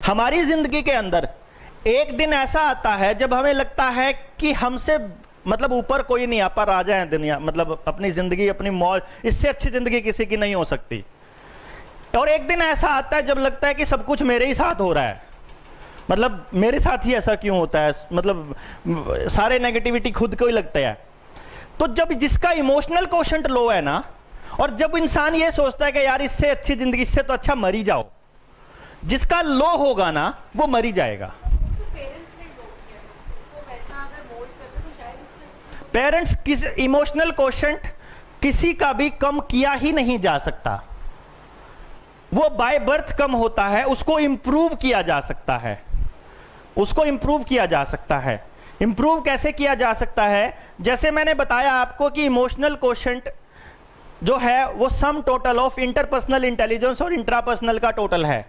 हमारी जिंदगी के अंदर एक दिन ऐसा आता है जब हमें लगता है कि हमसे मतलब ऊपर कोई नहीं, आप राजा है दुनिया, मतलब अपनी जिंदगी, अपनी मौज, इससे अच्छी जिंदगी किसी की नहीं हो सकती। और एक दिन ऐसा आता है जब लगता है कि सब कुछ मेरे ही साथ हो रहा है, मतलब मेरे साथ ही ऐसा क्यों होता है, मतलब सारे नेगेटिविटी खुद को ही लगता है। तो जब जिसका इमोशनल कोशेंट लो है ना, और जब इंसान ये सोचता है कि यार इससे अच्छी जिंदगी, इससे तो अच्छा मर ही जाओ, जिसका लो होगा ना वो मर ही जाएगा। पेरेंट्स किस इमोशनल कोशेंट किसी का भी कम किया ही नहीं जा सकता, वो बाय बर्थ कम होता है, उसको इंप्रूव किया जा सकता है, उसको इंप्रूव किया जा सकता है। इंप्रूव कैसे किया जा सकता है? जैसे मैंने बताया आपको कि इमोशनल कोशेंट जो है वो sum total of interpersonal intelligence और इंट्रापर्सनल का टोटल है।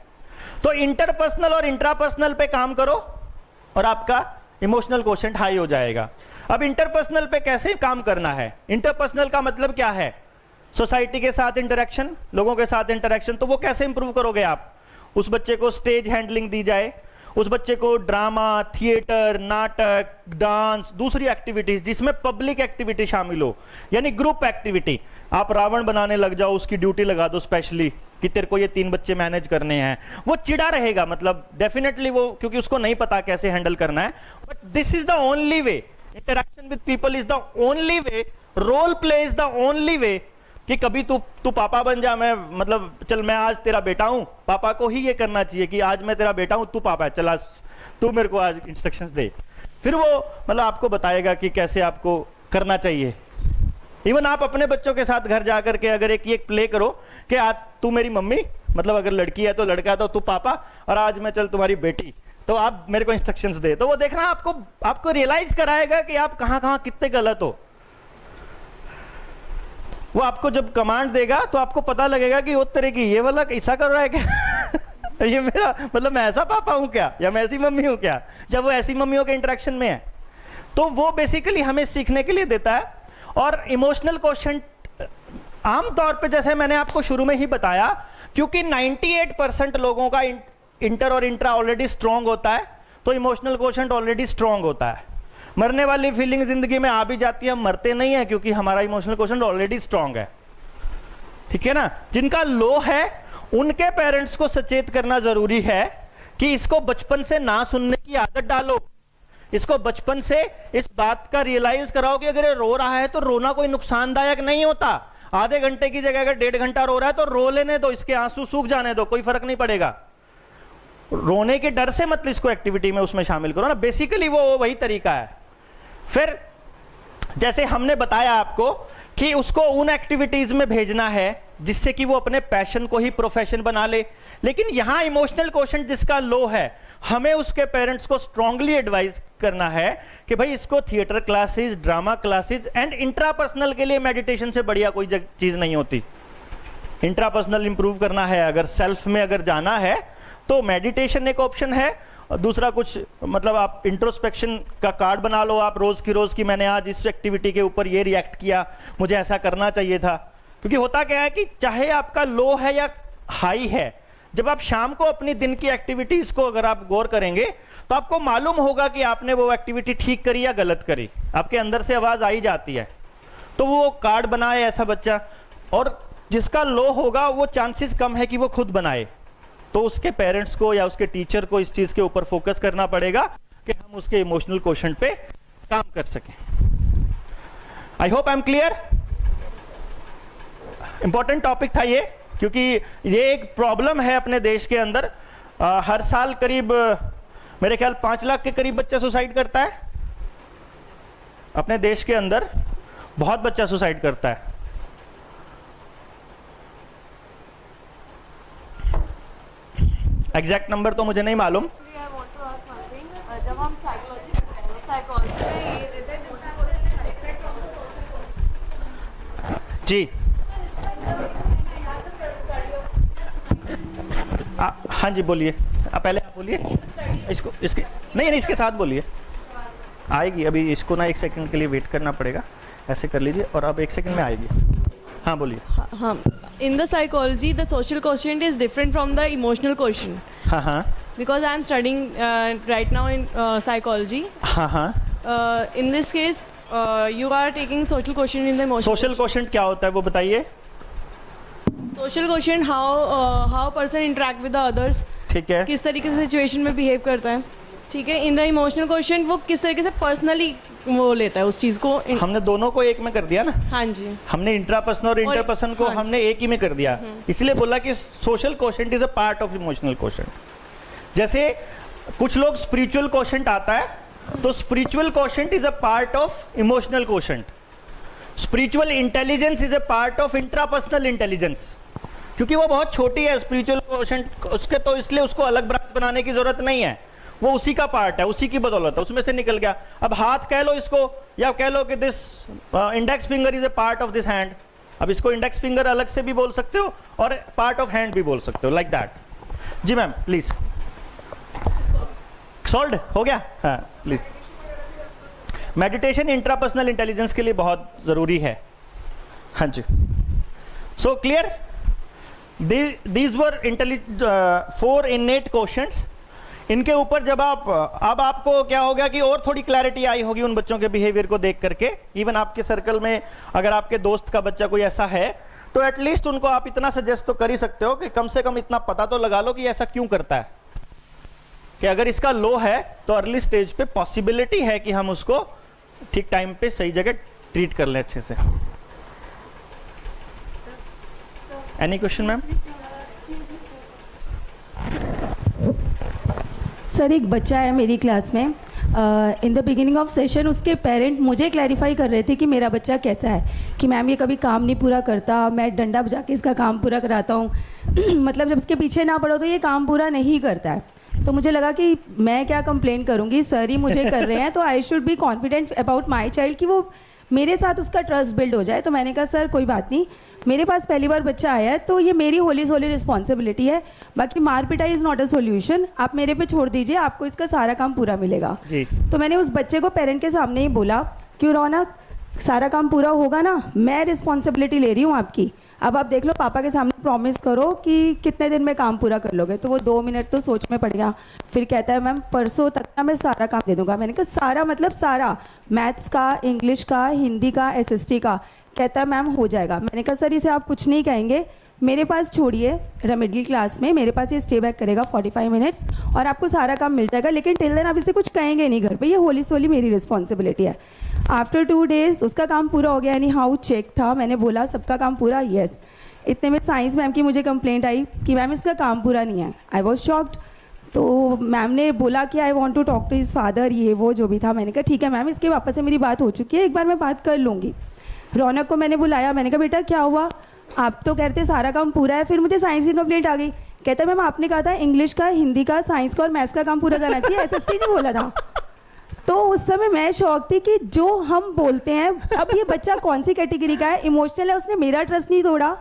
तो इंटरपर्सनल और इंट्रापर्सनल पे काम करो और आपका इमोशनल कोशेंट हाई हो जाएगा। अब इंटरपर्सनल पे कैसे काम करना है? इंटरपर्सनल का मतलब क्या है? सोसाइटी के साथ इंटरेक्शन, लोगों के साथ इंटरेक्शन। तो वो कैसे इंप्रूव करोगे आप? उस बच्चे को स्टेज हैंडलिंग दी जाए, उस बच्चे को ड्रामा, थिएटर, नाटक, डांस, दूसरी एक्टिविटीज जिसमें पब्लिक एक्टिविटी शामिल हो, यानी ग्रुप एक्टिविटी। आप रावण बनाने लग जाओ, उसकी ड्यूटी लगा दो स्पेशली कि तेरे को ये 3 बच्चे मैनेज करने हैं। वो चिड़ा रहेगा, मतलब डेफिनेटली वो, क्योंकि उसको नहीं पता कैसे हैंडल करना है। But this is the only way, interaction with people is the only way, role play is the only way कि कभी तू पापा बन जा, मैं मतलब चल मैं आज तेरा बेटा हूं। पापा को ही ये करना चाहिए कि आज मैं तेरा बेटा हूं, तू पापा है, चल आज तू मेरे को आज इंस्ट्रक्शंस दे। फिर वो मतलब आपको बताएगा कि कैसे आपको करना चाहिए। इवन आप अपने बच्चों के साथ घर जाकर के अगर एक प्ले करो कि आज तू मेरी मम्मी, मतलब अगर लड़की है तो लड़का तो तू पापा, और आज मैं चल तुम्हारी बेटी, तो आप मेरे को इंस्ट्रक्शंस दे। तो वो देखना आपको रियलाइज कराएगा कि आप कहां कितने गलत हो। वो आपको जब कमांड देगा तो आपको पता लगेगा कि वो तरह की ये वाला ऐसा कर रहा है क्या ये मेरा मतलब मैं ऐसा पापा हूं क्या, या मैं ऐसी मम्मी हूं क्या, जब वो ऐसी मम्मियों के इंटरेक्शन में है। तो वो बेसिकली हमें सीखने के लिए देता है। और इमोशनल कोशेंट आमतौर पे जैसे मैंने आपको शुरू में ही बताया, क्योंकि 98% लोगों का इंटर और इंट्रा ऑलरेडी स्ट्रांग होता है, तो इमोशनल कोशेंट ऑलरेडी स्ट्रांग होता है। मरने वाली फीलिंग जिंदगी में आ भी जाती है, हम मरते नहीं है क्योंकि हमारा इमोशनल कोशेंट ऑलरेडी स्ट्रांग है, ठीक है ना। जिनका लो है उनके पेरेंट्स को सचेत करना जरूरी है कि इसको बचपन से ना सुनने की आदत डालो, इसको बचपन से इस बात का रियलाइज कराओ कि अगर ये रो रहा है तो रोना कोई नुकसानदायक नहीं होता। आधे घंटे की जगह अगर 1.5 घंटा रो रहा है तो रो लेने दो, इसके आंसू सूख जाने दो, कोई फर्क नहीं पड़ेगा। रोने के डर से मत इसको एक्टिविटी में उसमें शामिल करो ना, बेसिकली वो वही तरीका है। फिर जैसे हमने बताया आपको कि उसको उन एक्टिविटीज में भेजना है जिससे कि वो अपने पैशन को ही प्रोफेशन बना ले। लेकिन यहां इमोशनल कोशेंट जिसका लो है, हमें उसके पेरेंट्स को स्ट्रांगली एडवाइज करना है कि भाई इसको theatre classes, drama classes and intrapersonal के लिए मेडिटेशन से बढ़िया कोई चीज नहीं होती। इंट्रापर्सनल इंप्रूव करना है, अगर सेल्फ में अगर जाना है तो मेडिटेशन एक ऑप्शन है। दूसरा कुछ मतलब आप इंट्रोस्पेक्शन का कार्ड बना लो आप रोज की, मैंने आज इस एक्टिविटी के ऊपर ये रिएक्ट किया, मुझे ऐसा करना चाहिए था। क्योंकि होता क्या है कि चाहे आपका लो है या हाई है, जब आप शाम को अपनी दिन की एक्टिविटीज को अगर आप गौर करेंगे तो आपको मालूम होगा कि आपने वो एक्टिविटी ठीक करी या गलत करी, आपके अंदर से आवाज आई जाती है। तो वो कार्ड बनाए ऐसा बच्चा, और जिसका लो होगा वो चांसेस कम है कि वो खुद बनाए। तो उसके पेरेंट्स को या उसके टीचर को इस चीज के ऊपर फोकस करना पड़ेगा कि हम उसके इमोशनल कोशेंट पे काम कर सकें। I hope I am clear. Important topic था ये, क्योंकि ये एक प्रॉब्लम है अपने देश के अंदर। हर साल करीब मेरे ख्याल 5 लाख के करीब बच्चा सुसाइड करता है अपने देश के अंदर, बहुत बच्चा सुसाइड करता है। एग्जैक्ट नंबर तो मुझे नहीं मालूम। जब हम साइकोलॉजी में ये देते जी हाँ जी बोलिए, पहले आप बोलिए इसको, इसके नहीं इसके साथ बोलिए, आएगी अभी। इसको ना 1 सेकंड के लिए वेट करना पड़ेगा, ऐसे कर लीजिए और अब 1 सेकंड में आएगी। हाँ बोलिए। हाँ, in the psychology the social question is different from the emotional question. हाँ हाँ because I am studying right now in psychology. हाँ हाँ, In this case, you are taking social quotient in the emotional. Social quotient क्या होता है वो बताइए। Social quotient, how person interact with the others. ठीक है, किस तरीके से सिचुएशन में बिहेव करता है, ठीक है। इन द इमोशनल क्वेश्चन वो किस तरीके से पर्सनली वो लेता है उस चीज़ को। हमने दोनों को एक में कर दिया ना। हाँ जी, हमने इंट्रापर्सन और इंटरपर्सन को हाँ जी। हमने एक ही में कर दिया, इसलिए बोला कि social quotient is a part of emotional quotient. जैसे कुछ लोग स्पिरिचुअल क्वोशंट आता है, तो spiritual quotient is a part of emotional quotient. Spiritual intelligence is a part of intrapersonal intelligence, क्योंकि वो बहुत छोटी है स्पिरिचुअल क्वोशंट उसके, तो इसलिए उसको अलग ब्रांच बनाने की जरूरत नहीं है, वो उसी का पार्ट है, उसी की बदौलत है, उसमें से निकल गया। अब हाथ कह लो इसको, या कह लो कि this index finger is a part of this hand. अब इसको इंडेक्स फिंगर अलग से भी बोल सकते हो और पार्ट ऑफ हैंड भी बोल सकते हो, लाइक दैट। जी मैम प्लीज। सॉल्व हो गया? हाँ प्लीज। मेडिटेशन इंट्रापर्सनल इंटेलिजेंस के लिए बहुत जरूरी है। हाँ जी, so clear. These were 4 innate questions. इनके ऊपर जब अब आपको क्या हो गया कि और थोड़ी क्लैरिटी आई होगी उन बच्चों के बिहेवियर को देख करके। इवन आपके सर्कल में अगर आपके दोस्त का बच्चा कोई ऐसा है, तो एटलीस्ट उनको आप इतना सजेस्ट तो कर ही सकते हो कि कम से कम इतना पता तो लगा लो कि ऐसा क्यों करता है, कि अगर इसका लो है तो अर्ली स्टेज पे पॉसिबिलिटी है कि हम उसको ठीक टाइम पे सही जगह ट्रीट कर लें अच्छे से। Any question ma'am? सर, एक बच्चा है मेरी क्लास में। In the beginning of session उसके पेरेंट मुझे क्लैरिफाई कर रहे थे कि मेरा बच्चा कैसा है, कि मैम ये कभी काम नहीं पूरा करता, मैं डंडा बजा के इसका काम पूरा कराता हूँ मतलब जब इसके पीछे ना पड़ो तो ये काम पूरा नहीं करता है। तो मुझे लगा कि मैं क्या कंप्लेन करूँगी, सर ही मुझे कर रहे हैं, तो I should be confident about my child कि वो मेरे साथ उसका ट्रस्ट बिल्ड हो जाए। तो मैंने कहा सर कोई बात नहीं, मेरे पास पहली बार बच्चा आया है तो ये मेरी होली सोली रिस्पॉन्सिबिलिटी है, बाकी मार पिटाई इज़ नॉट अ सोल्यूशन, आप मेरे पे छोड़ दीजिए, आपको इसका सारा काम पूरा मिलेगा जी। तो मैंने उस बच्चे को पेरेंट के सामने ही बोला कि रौनक सारा काम पूरा होगा ना, मैं रिस्पॉन्सिबिलिटी ले रही हूँ आपकी, अब आप देख लो पापा के सामने प्रॉमिस करो कि कितने दिन में काम पूरा कर लोगे। तो वो 2 मिनट तो सोच में पड़ गया, फिर कहता है मैम परसों तक ना मैं सारा काम दे दूंगा। मैंने कहा सारा मतलब सारा, मैथ्स का, इंग्लिश का, हिंदी का, SST का। कहता है मैम हो जाएगा। मैंने कहा सर इसे आप कुछ नहीं कहेंगे, मेरे पास छोड़िए, मिडिल क्लास में मेरे पास ये स्टे बैक करेगा 45 मिनट्स और आपको सारा काम मिल जाएगा, लेकिन टिल देन आप इसे कुछ कहेंगे नहीं घर पे, ये होली सोली मेरी रिस्पॉन्सिबिलिटी है। आफ्टर 2 डेज उसका काम पूरा हो गया, यानी हाउ चेक था, मैंने बोला सबका काम पूरा, यस। इतने में साइंस मैम की मुझे कंप्लेंट आई कि मैम इसका काम पूरा नहीं है। I was shocked. तो मैम ने बोला कि I want to talk to his father, ये वो जो भी था। मैंने कहा ठीक है मैम, इसके वापस से मेरी बात हो चुकी है, एक बार मैं बात कर लूँगी। रौनक को मैंने बुलाया, मैंने कहा बेटा क्या हुआ, आप तो कहते सारा काम पूरा है, फिर मुझे साइंस की कंप्लेंट आ गई। कहता है मैम आपने कहा था इंग्लिश का, हिंदी का, साइंस का और मैथ्स का काम पूरा जाना चाहिए, SST नहीं बोला था। तो उस समय मैं शौक थी कि जो हम बोलते हैं, अब ये बच्चा कौन सी कैटेगरी का है, इमोशनल है, उसने मेरा ट्रस्ट नहीं तोड़ा,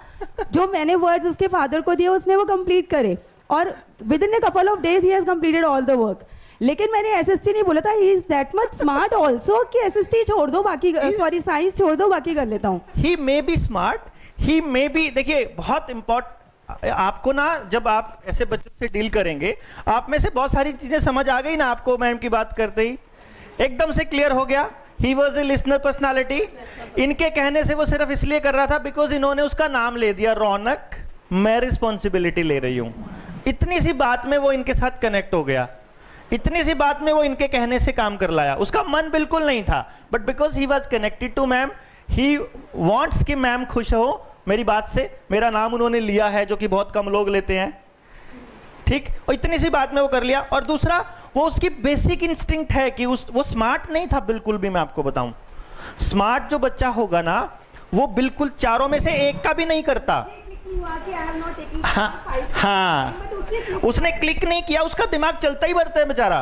जो मैंने वर्ड्स उसके फादर को दिए उसने वो कंप्लीट करे और with in a couple of days he has completed all the work. लेकिन मैंने SST नहीं बोला था, he is that much smart also कि SST छोड़ दो बाकी, सॉरी साइंस छोड़ दो बाकी कर लेता हूँ। He may be smart, he may be, देखिए बहुत इंपॉर्टेंट, आपको ना जब आप ऐसे बच्चों से डील करेंगे, आप में से बहुत सारी चीजें समझ आ गई ना आपको, मैम की बात करते ही एकदम से क्लियर हो गया। He was a listener personality. इनके कहने से वो सिर्फ इसलिए कर रहा था बिकॉज इन्होंने उसका नाम ले दिया, रौनक, मैं रिस्पॉन्सिबिलिटी ले रही हूं। इतनी सी बात में वो इनके साथ कनेक्ट हो गया, इतनी सी बात में वो इनके कहने से काम कर लाया। उसका मन बिल्कुल नहीं था, but because he was connected to ma'am, he wants कि मैम खुश हो मेरी बात से, मेरा नाम उन्होंने लिया है जो कि बहुत कम लोग लेते हैं, ठीक। और इतनी सी बात में वो कर लिया। और दूसरा, वो उसकी बेसिक इंस्टिंक्ट है कि वो स्मार्ट नहीं था बिल्कुल भी। मैं आपको बताऊं, स्मार्ट जो बच्चा होगा ना, वो बिल्कुल चारों में से एक का भी नहीं करता। हाँ, उसने क्लिक नहीं किया, उसका दिमाग चलता ही बढ़ता है बेचारा,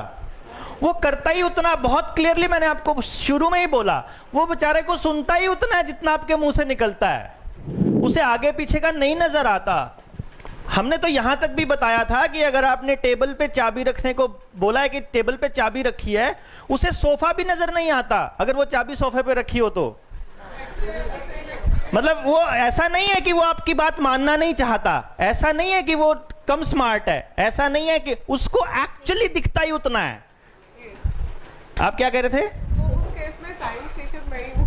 वो करता ही उतना, बहुत क्लियरली मैंने आपको शुरू में ही बोला, वो बेचारे को सुनता ही उतना है जितना आपके मुंह से निकलता है, उसे आगे पीछे का नहीं नजर आता। हमने तो यहां तक भी बताया था कि अगर आपने टेबल पे चाबी रखने को बोला है कि टेबल पे चाबी रखी है, उसे सोफा भी नजर नहीं आता अगर वो चाबी सोफे पे रखी हो तो। मतलब वो ऐसा नहीं है कि वो आपकी बात मानना नहीं चाहता, ऐसा नहीं है कि वो कम स्मार्ट है, ऐसा नहीं है कि उसको एक्चुअली दिखता ही उतना है। आप क्या कह रहे थे? उस केस में साइंस स्टेशन में ही हूँ।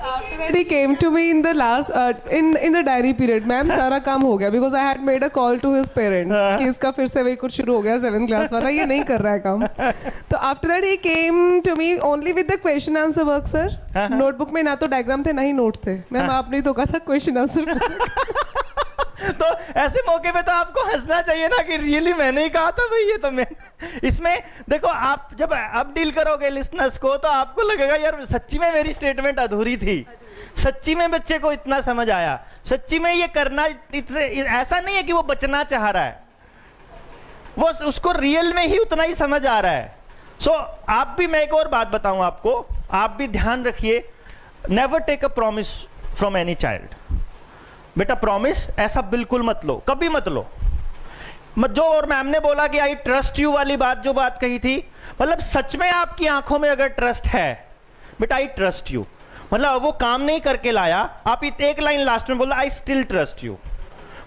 After that he came to me in the last in the diary period, ma'am सारा काम हो गया, because I had made a call to his parents कि इसका फिर से वही कुछ शुरू हो गया 7th क्लास वाला, ये नहीं कर रहा है काम। तो after that he came to me only with the question answer work sir। Notebook में ना तो डायग्राम थे ना ही नोट थे। मैम आपने ही तो कहा था क्वेश्चन आंसर। तो ऐसे मौके पे तो आपको हंसना चाहिए ना कि रियली मैंने ही कहा था भाई, ये तो मैं। इसमें देखो, आप जब अब डील करोगे लिसनर्स को तो आपको लगेगा यार सच्ची में मेरी स्टेटमेंट अधूरी थी, सच्ची में बच्चे को इतना समझ आया, सच्ची में ये करना ऐसा नहीं है कि वो बचना चाह रहा है, वो उसको रियल में ही उतना ही समझ आ रहा है। सो आप भी, मैं एक और बात बताऊं आपको, आप भी ध्यान रखिए, never take a promise from any child. बेटा प्रॉमिस ऐसा बिल्कुल मत लो, कभी मत लो। जो और मैम ने बोला कि आई ट्रस्ट यू वाली बात, जो बात कही थी, मतलब सच में आपकी आंखों में अगर ट्रस्ट है, बेटा आई ट्रस्ट यू, मतलब वो काम नहीं करके लाया, आप एक लाइन लास्ट में बोला आई स्टिल ट्रस्ट यू,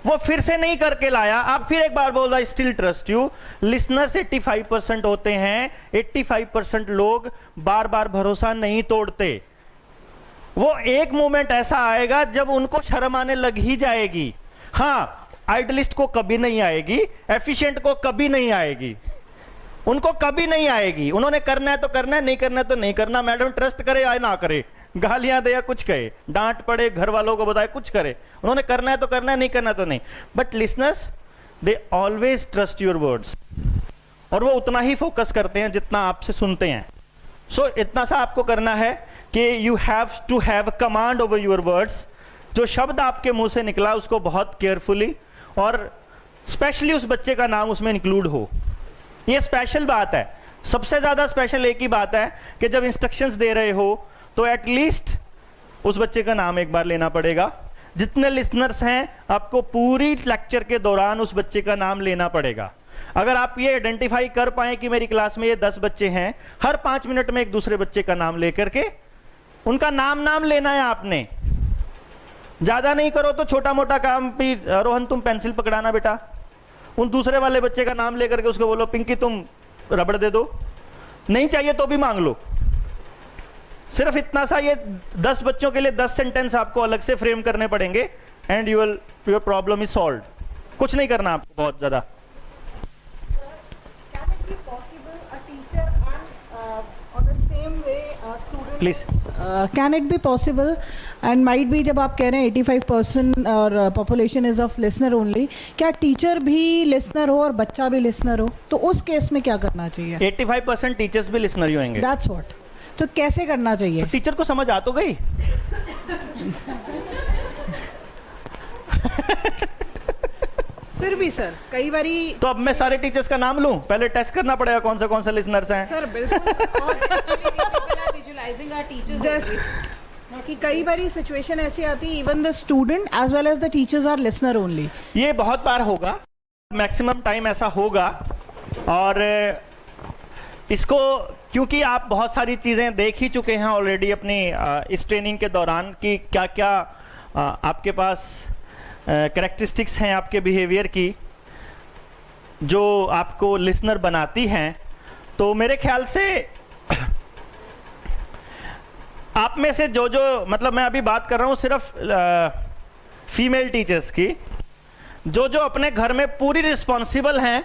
वो फिर से नहीं करके लाया, आप फिर एक बार बोल रहे I still trust you. Listeners 85% होते हैं, 85% लोग बार बार भरोसा नहीं तोड़ते। वो एक मोमेंट ऐसा आएगा जब उनको शर्म आने लग ही जाएगी। हाँ, आइडलिस्ट को कभी नहीं आएगी, एफिशिएंट को कभी नहीं आएगी, उनको कभी नहीं आएगी। उन्होंने करना है तो करना है, नहीं करना है तो नहीं करना। मैडम ट्रस्ट करे या ना करे, गालियां दे या कुछ कहे, डांट पड़े, घर वालों को बताए, कुछ करे, उन्होंने करना है तो करना है, नहीं करना तो नहीं। But listeners they always trust your words, और वो उतना ही फोकस करते हैं जितना आपसे सुनते हैं। सो इतना सा आपको करना है कि you have to have command over your words. जो शब्द आपके मुंह से निकला उसको बहुत केयरफुली, और स्पेशली उस बच्चे का नाम उसमें इंक्लूड हो। ये स्पेशल बात है, सबसे ज्यादा स्पेशल एक ही बात है कि जब इंस्ट्रक्शंस दे रहे हो तो एटलीस्ट उस बच्चे का नाम एक बार लेना पड़ेगा। जितने लिसनर्स हैं आपको पूरी लेक्चर के दौरान उस बच्चे का नाम लेना पड़ेगा। अगर आप ये आइडेंटिफाई कर पाए कि मेरी क्लास में ये 10 बच्चे हैं, हर 5 मिनट में एक दूसरे बच्चे का नाम लेकर के उनका नाम लेना है आपने। ज्यादा नहीं करो तो छोटा मोटा काम भी, रोहन तुम पेंसिल पकड़ाना बेटा, उन दूसरे वाले बच्चे का नाम लेकर के उसको बोलो पिंकी तुम रबड़ दे दो, नहीं चाहिए तो भी मांग लो। सिर्फ इतना सा, ये 10 बच्चों के लिए 10 सेंटेंस आपको अलग से फ्रेम करने पड़ेंगे and your problem is solved. कुछ नहीं करना आपको बहुत ज्यादा। Please. Can it be possible, and might be जब आप कह रहे हैं 85% और population is of listener only, क्या टीचर भी लिसनर हो और बच्चा भी लिसनर हो, तो उस केस में क्या करना चाहिए? 85% टीचर्स भी लिसनर ही होंगे। That's what. तो कैसे करना चाहिए? तो टीचर को समझ आ तो गई। फिर भी सर कई बारी, तो अब मैं सारे टीचर्स का नाम लूं? पहले टेस्ट करना पड़ेगा कौन से लिसनर्स हैं। सर बिल्कुल, कि कई बारी सिचुएशन ऐसी आती है even the student as well as the teachers are listener only. ये बहुत बार होगा, मैक्सिमम टाइम ऐसा होगा। और इसको क्योंकि आप बहुत सारी चीज़ें देख ही चुके हैं ऑलरेडी अपनी इस ट्रेनिंग के दौरान कि क्या क्या आपके पास कैरेक्टरिस्टिक्स हैं आपके बिहेवियर की जो आपको लिसनर बनाती हैं, तो मेरे ख्याल से आप में से जो मतलब मैं अभी बात कर रहा हूँ सिर्फ फीमेल टीचर्स की, जो अपने घर में पूरी रिस्पॉन्सिबल हैं,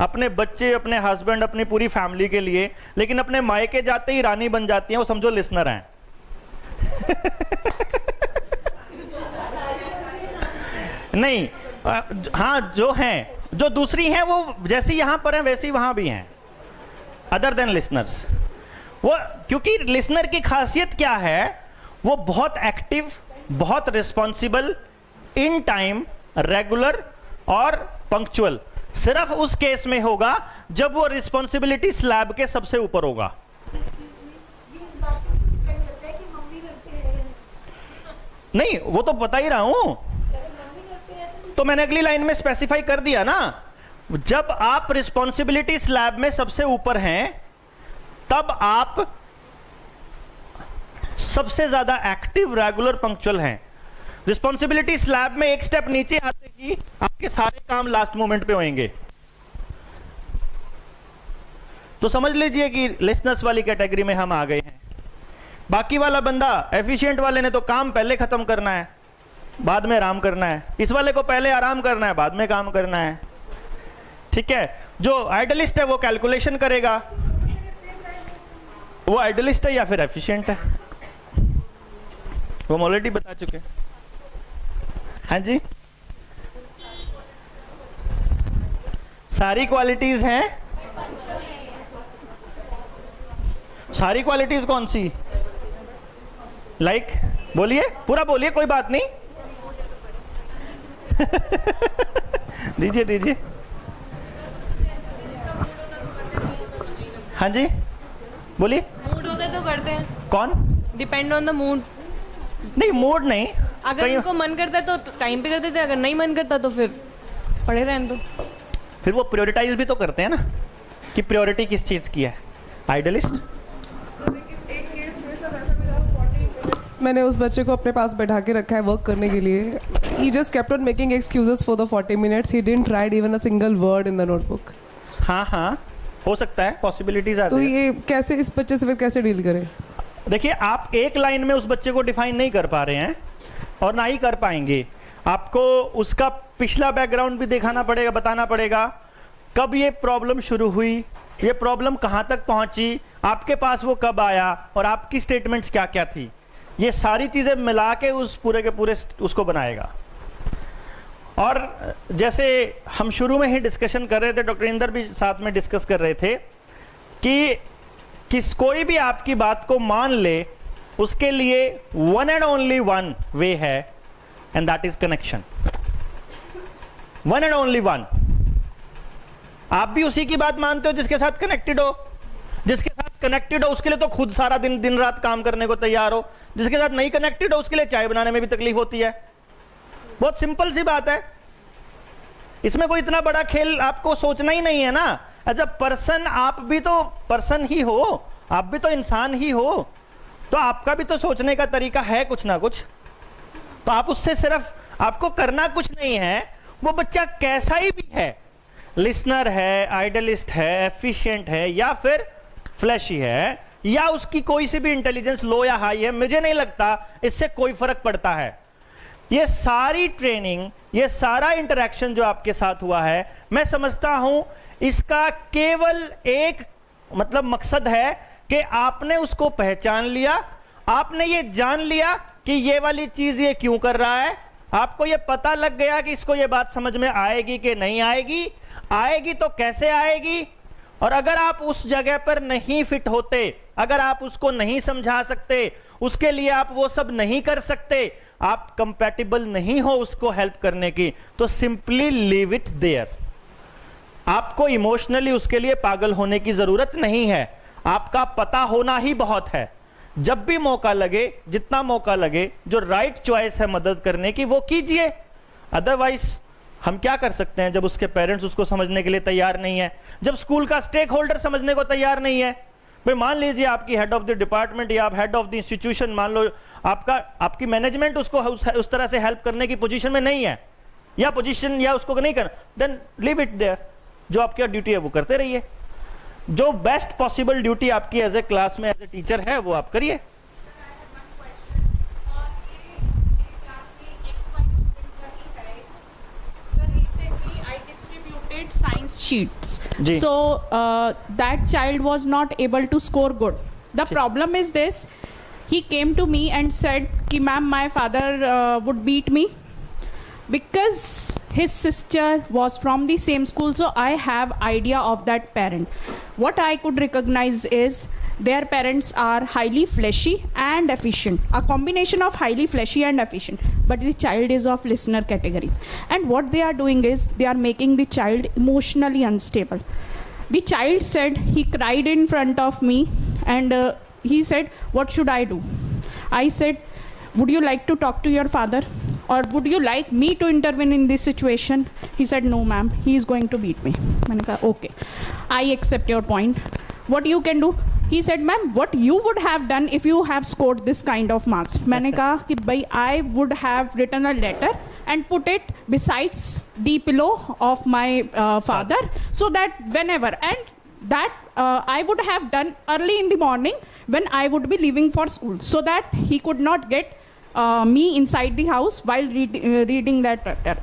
अपने बच्चे, अपने हस्बैंड, अपनी पूरी फैमिली के लिए, लेकिन अपने मायके जाते ही रानी बन जाती हैं, वो समझो लिसनर हैं। नहीं, हाँ जो हैं, जो दूसरी हैं वो जैसी यहां पर हैं वैसी वहां भी हैं, अदर देन लिसनर्स। वो क्योंकि लिसनर की खासियत क्या है, वो बहुत एक्टिव, बहुत रिस्पॉन्सिबल, इन टाइम, रेगुलर और पंक्चुअल। सिर्फ उस केस में होगा जब वो रिस्पॉन्सिबिलिटी स्लैब के सबसे ऊपर होगा। नहीं, वो तो बता ही रहा हूं, तो मैंने अगली लाइन में स्पेसिफाई कर दिया ना, जब आप रिस्पॉन्सिबिलिटी स्लैब में सबसे ऊपर हैं तब आप सबसे ज्यादा एक्टिव, रेगुलर, पंक्चुअल हैं। रिस्पॉन्सिबिलिटी स्लैब में एक स्टेप नीचे आते ही आपके सारे काम लास्ट मोमेंट पे होंगे। तो समझ लीजिए कि लिसनर्स वाली कैटेगरी में हम आ गए हैं। बाकी वाला बंदा, एफिशिएंट वाले ने तो काम पहले खत्म करना है, बाद में आराम करना है। इस वाले को पहले आराम करना है, बाद में काम करना है। ठीक है। जो आइडलिस्ट है वो कैलकुलेशन करेगा। वो आइडलिस्ट है या फिर एफिशिएंट है, वो हम ऑलरेडी बता चुके हैं। हाँ जी, सारी क्वालिटीज हैं। सारी क्वालिटीज कौन सी? लाइक बोलिए, पूरा बोलिए, कोई बात नहीं। दीजिए दीजिए। हाँ जी बोलिए। मूड होता है तो करते हैं। कौन? Depend on the mood. नहीं, मूड नहीं। अगर उनको मन करता है तो टाइम पे करते थे, अगर नहीं मन करता तो फिर पड़े रहने दो। फिर वो प्रायोरिटाइज भी तो करते हैं ना कि प्रायोरिटी किस चीज की है। आइडलिस्ट। मैंने उस बच्चे को अपने पास बैठा के रखा है वर्क करने के लिए। He just kept on making excuses for the 40 minutes. He didn't write even a single word in the notebook. हाँ हाँ, हो सकता है, पॉसिबिलिटीज आती तो है। ये कैसे, इस बच्चे से फिर कैसे डील करें? देखिए, आप एक लाइन में उस बच्चे को डिफाइन नहीं कर पा रहे हैं और ना ही कर पाएंगे। आपको उसका पिछला बैकग्राउंड भी दिखाना पड़ेगा, बताना पड़ेगा कब ये प्रॉब्लम शुरू हुई, ये प्रॉब्लम कहाँ तक पहुंची, आपके पास वो कब आया और आपकी स्टेटमेंट्स क्या क्या थी। ये सारी चीजें मिला के उस पूरे के पूरे उसको बनाएगा। और जैसे हम शुरू में ही डिस्कशन कर रहे थे, डॉक्टर इंदर भी साथ में डिस्कस कर रहे थे कि कोई भी आपकी बात को मान ले, उसके लिए one and only one way है, and that is connection. One and only one. आप भी उसी की बात मानते हो जिसके साथ कनेक्टेड हो। जिसके साथ कनेक्टेड हो उसके लिए तो खुद सारा दिन रात काम करने को तैयार हो। जिसके साथ नहीं कनेक्टेड हो उसके लिए चाय बनाने में भी तकलीफ होती है। बहुत सिंपल सी बात है। इसमें कोई इतना बड़ा खेल आपको सोचना ही नहीं है ना। एज अ पर्सन आप भी तो पर्सन ही हो, आप भी तो इंसान ही हो, तो आपका भी तो सोचने का तरीका है कुछ ना कुछ। तो आप उससे सिर्फ, आपको करना कुछ नहीं है, वो बच्चा कैसा ही भी है, लिसनर है, आइडलिस्ट है, एफिशिएंट है या फिर फ्लैशी है, या उसकी कोई सी भी इंटेलिजेंस लो या हाई है, मुझे नहीं लगता इससे कोई फर्क पड़ता है। ये सारी ट्रेनिंग, ये सारा इंटरेक्शन जो आपके साथ हुआ है, मैं समझता हूं इसका केवल एक मतलब मकसद है कि आपने उसको पहचान लिया, आपने ये जान लिया कि ये वाली चीज ये क्यों कर रहा है, आपको ये पता लग गया कि इसको ये बात समझ में आएगी कि नहीं आएगी, आएगी तो कैसे आएगी, और अगर आप उस जगह पर नहीं फिट होते, अगर आप उसको नहीं समझा सकते, उसके लिए आप वो सब नहीं कर सकते, आप कंपैटिबल नहीं हो उसको हेल्प करने की, तो सिंपली लीव इट देयर। आपको इमोशनली उसके लिए पागल होने की जरूरत नहीं है। आपका पता होना ही बहुत है। जब भी मौका लगे, जितना मौका लगे, जो राइट चॉइस है मदद करने की वो कीजिए। अदरवाइज हम क्या कर सकते हैं जब उसके पेरेंट्स उसको समझने के लिए तैयार नहीं है, जब स्कूल का स्टेक होल्डर समझने को तैयार नहीं है। भाई मान लीजिए आपकी हेड ऑफ द डिपार्टमेंट या आप हेड ऑफ द इंस्टीट्यूशन, मान लो आपकी मैनेजमेंट उसको उस तरह से हेल्प करने की पोजीशन में नहीं है, या पोजीशन या उसको नहीं करना, देन लीव इट देयर। जो आपकी ड्यूटी है वो करते रहिए। जो बेस्ट पॉसिबल ड्यूटी आपकी एज ए क्लास में एज ए टीचर है वो आप करिए। Science sheets. Ji. So that child was not able to score good. The problem is this: he came to me and said ki ma'am, my father would beat me because his sister was from the same school, so I have idea of that parent. What I could recognize is their parents are highly fleshy and efficient, a combination of highly fleshy and efficient, but the child is of listener category, and what they are doing is they are making the child emotionally unstable. The child said, he cried in front of me and he said, what should I do? I said, would you like to talk to your father, or would you like me to intervene in this situation? He said, no ma'am, he is going to beat me. मैंने कहा okay, I accept your point. What you can do, He said, ma'am, what you would have done if you have scored this kind of marks? मैंने कहा कि भाई I would have written a letter and put it besides the pillow of my father, so that whenever, and that I would have done early in the morning when I would be leaving for school, so that he could not get me inside the house while reading that letter.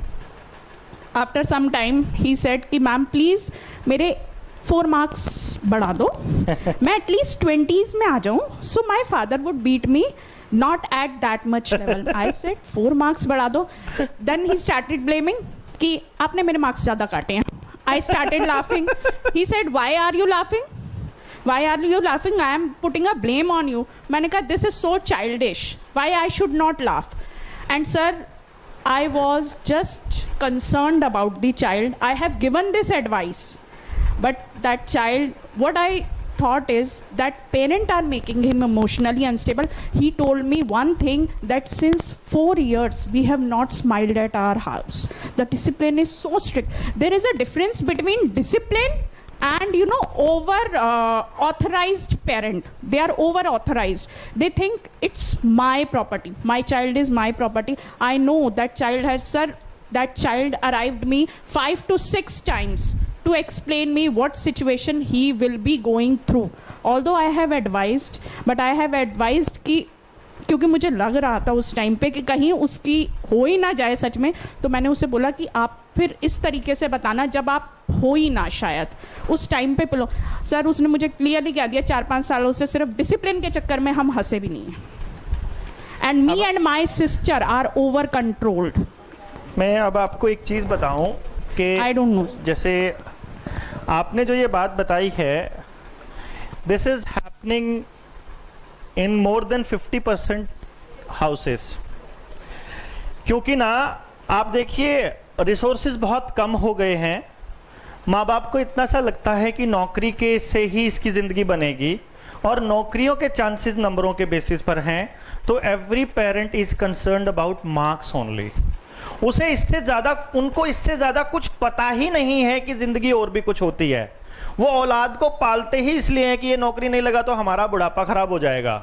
After some time he said कि ma'am please मेरे 4 marks बढ़ा दो, मैं at least 20s में आ जाऊँ, so my father would beat me not at that much level. I said 4 marks बढ़ा दो. Then he started blaming कि आपने मेरे marks ज़्यादा काटे हैं. I started laughing. He said, why are you laughing? Why are you laughing? I am putting a blame on you. मैंने कहा this is so childish. Why I should not laugh? And sir, I was just concerned about the child. I have given this advice, but that child, what I thought is that parents are making him emotionally unstable. He told me one thing, that since 4 years we have not smiled at our house. The discipline is so strict. There is a difference between discipline and over authorized parent. They are over authorized. They think it's my property, my child is my property. I know that child has, sir, that child arrived me 5 to 6 times to explain me what situation he will be going through. Although I have advised, but I have advised कि क्योंकि मुझे लग रहा था उस time पे कि कहीं उसकी हो ही ना जाए सच में, तो मैंने उसे बोला कि आप फिर इस तरीके से बताना जब आप हो ही ना, शायद उस टाइम पे पिलो. सर उसने मुझे क्लियरली कह दिया 4-5 सालों से सिर्फ डिसिप्लिन के चक्कर में हम हंसे भी नहीं हैं. And me and my sister are over controlled. मैं अब आपको एक चीज़ बताऊं कि आई डोंट नो, जैसे आपने जो ये बात बताई है, this is happening in more than 50% houses. क्योंकि ना आप देखिए रिसोर्सेज बहुत कम हो गए हैं. माँ बाप को इतना सा लगता है कि नौकरी के से ही इसकी ज़िंदगी बनेगी, और नौकरियों के चांसेस नंबरों के बेसिस पर हैं. तो every parent is concerned about marks only. उसे इससे ज़्यादा, उनको इससे ज़्यादा कुछ पता ही नहीं है कि ज़िंदगी और भी कुछ होती है. वो औलाद को पालते ही इसलिए है कि ये नौकरी नहीं लगा तो हमारा बुढ़ापा खराब हो जाएगा,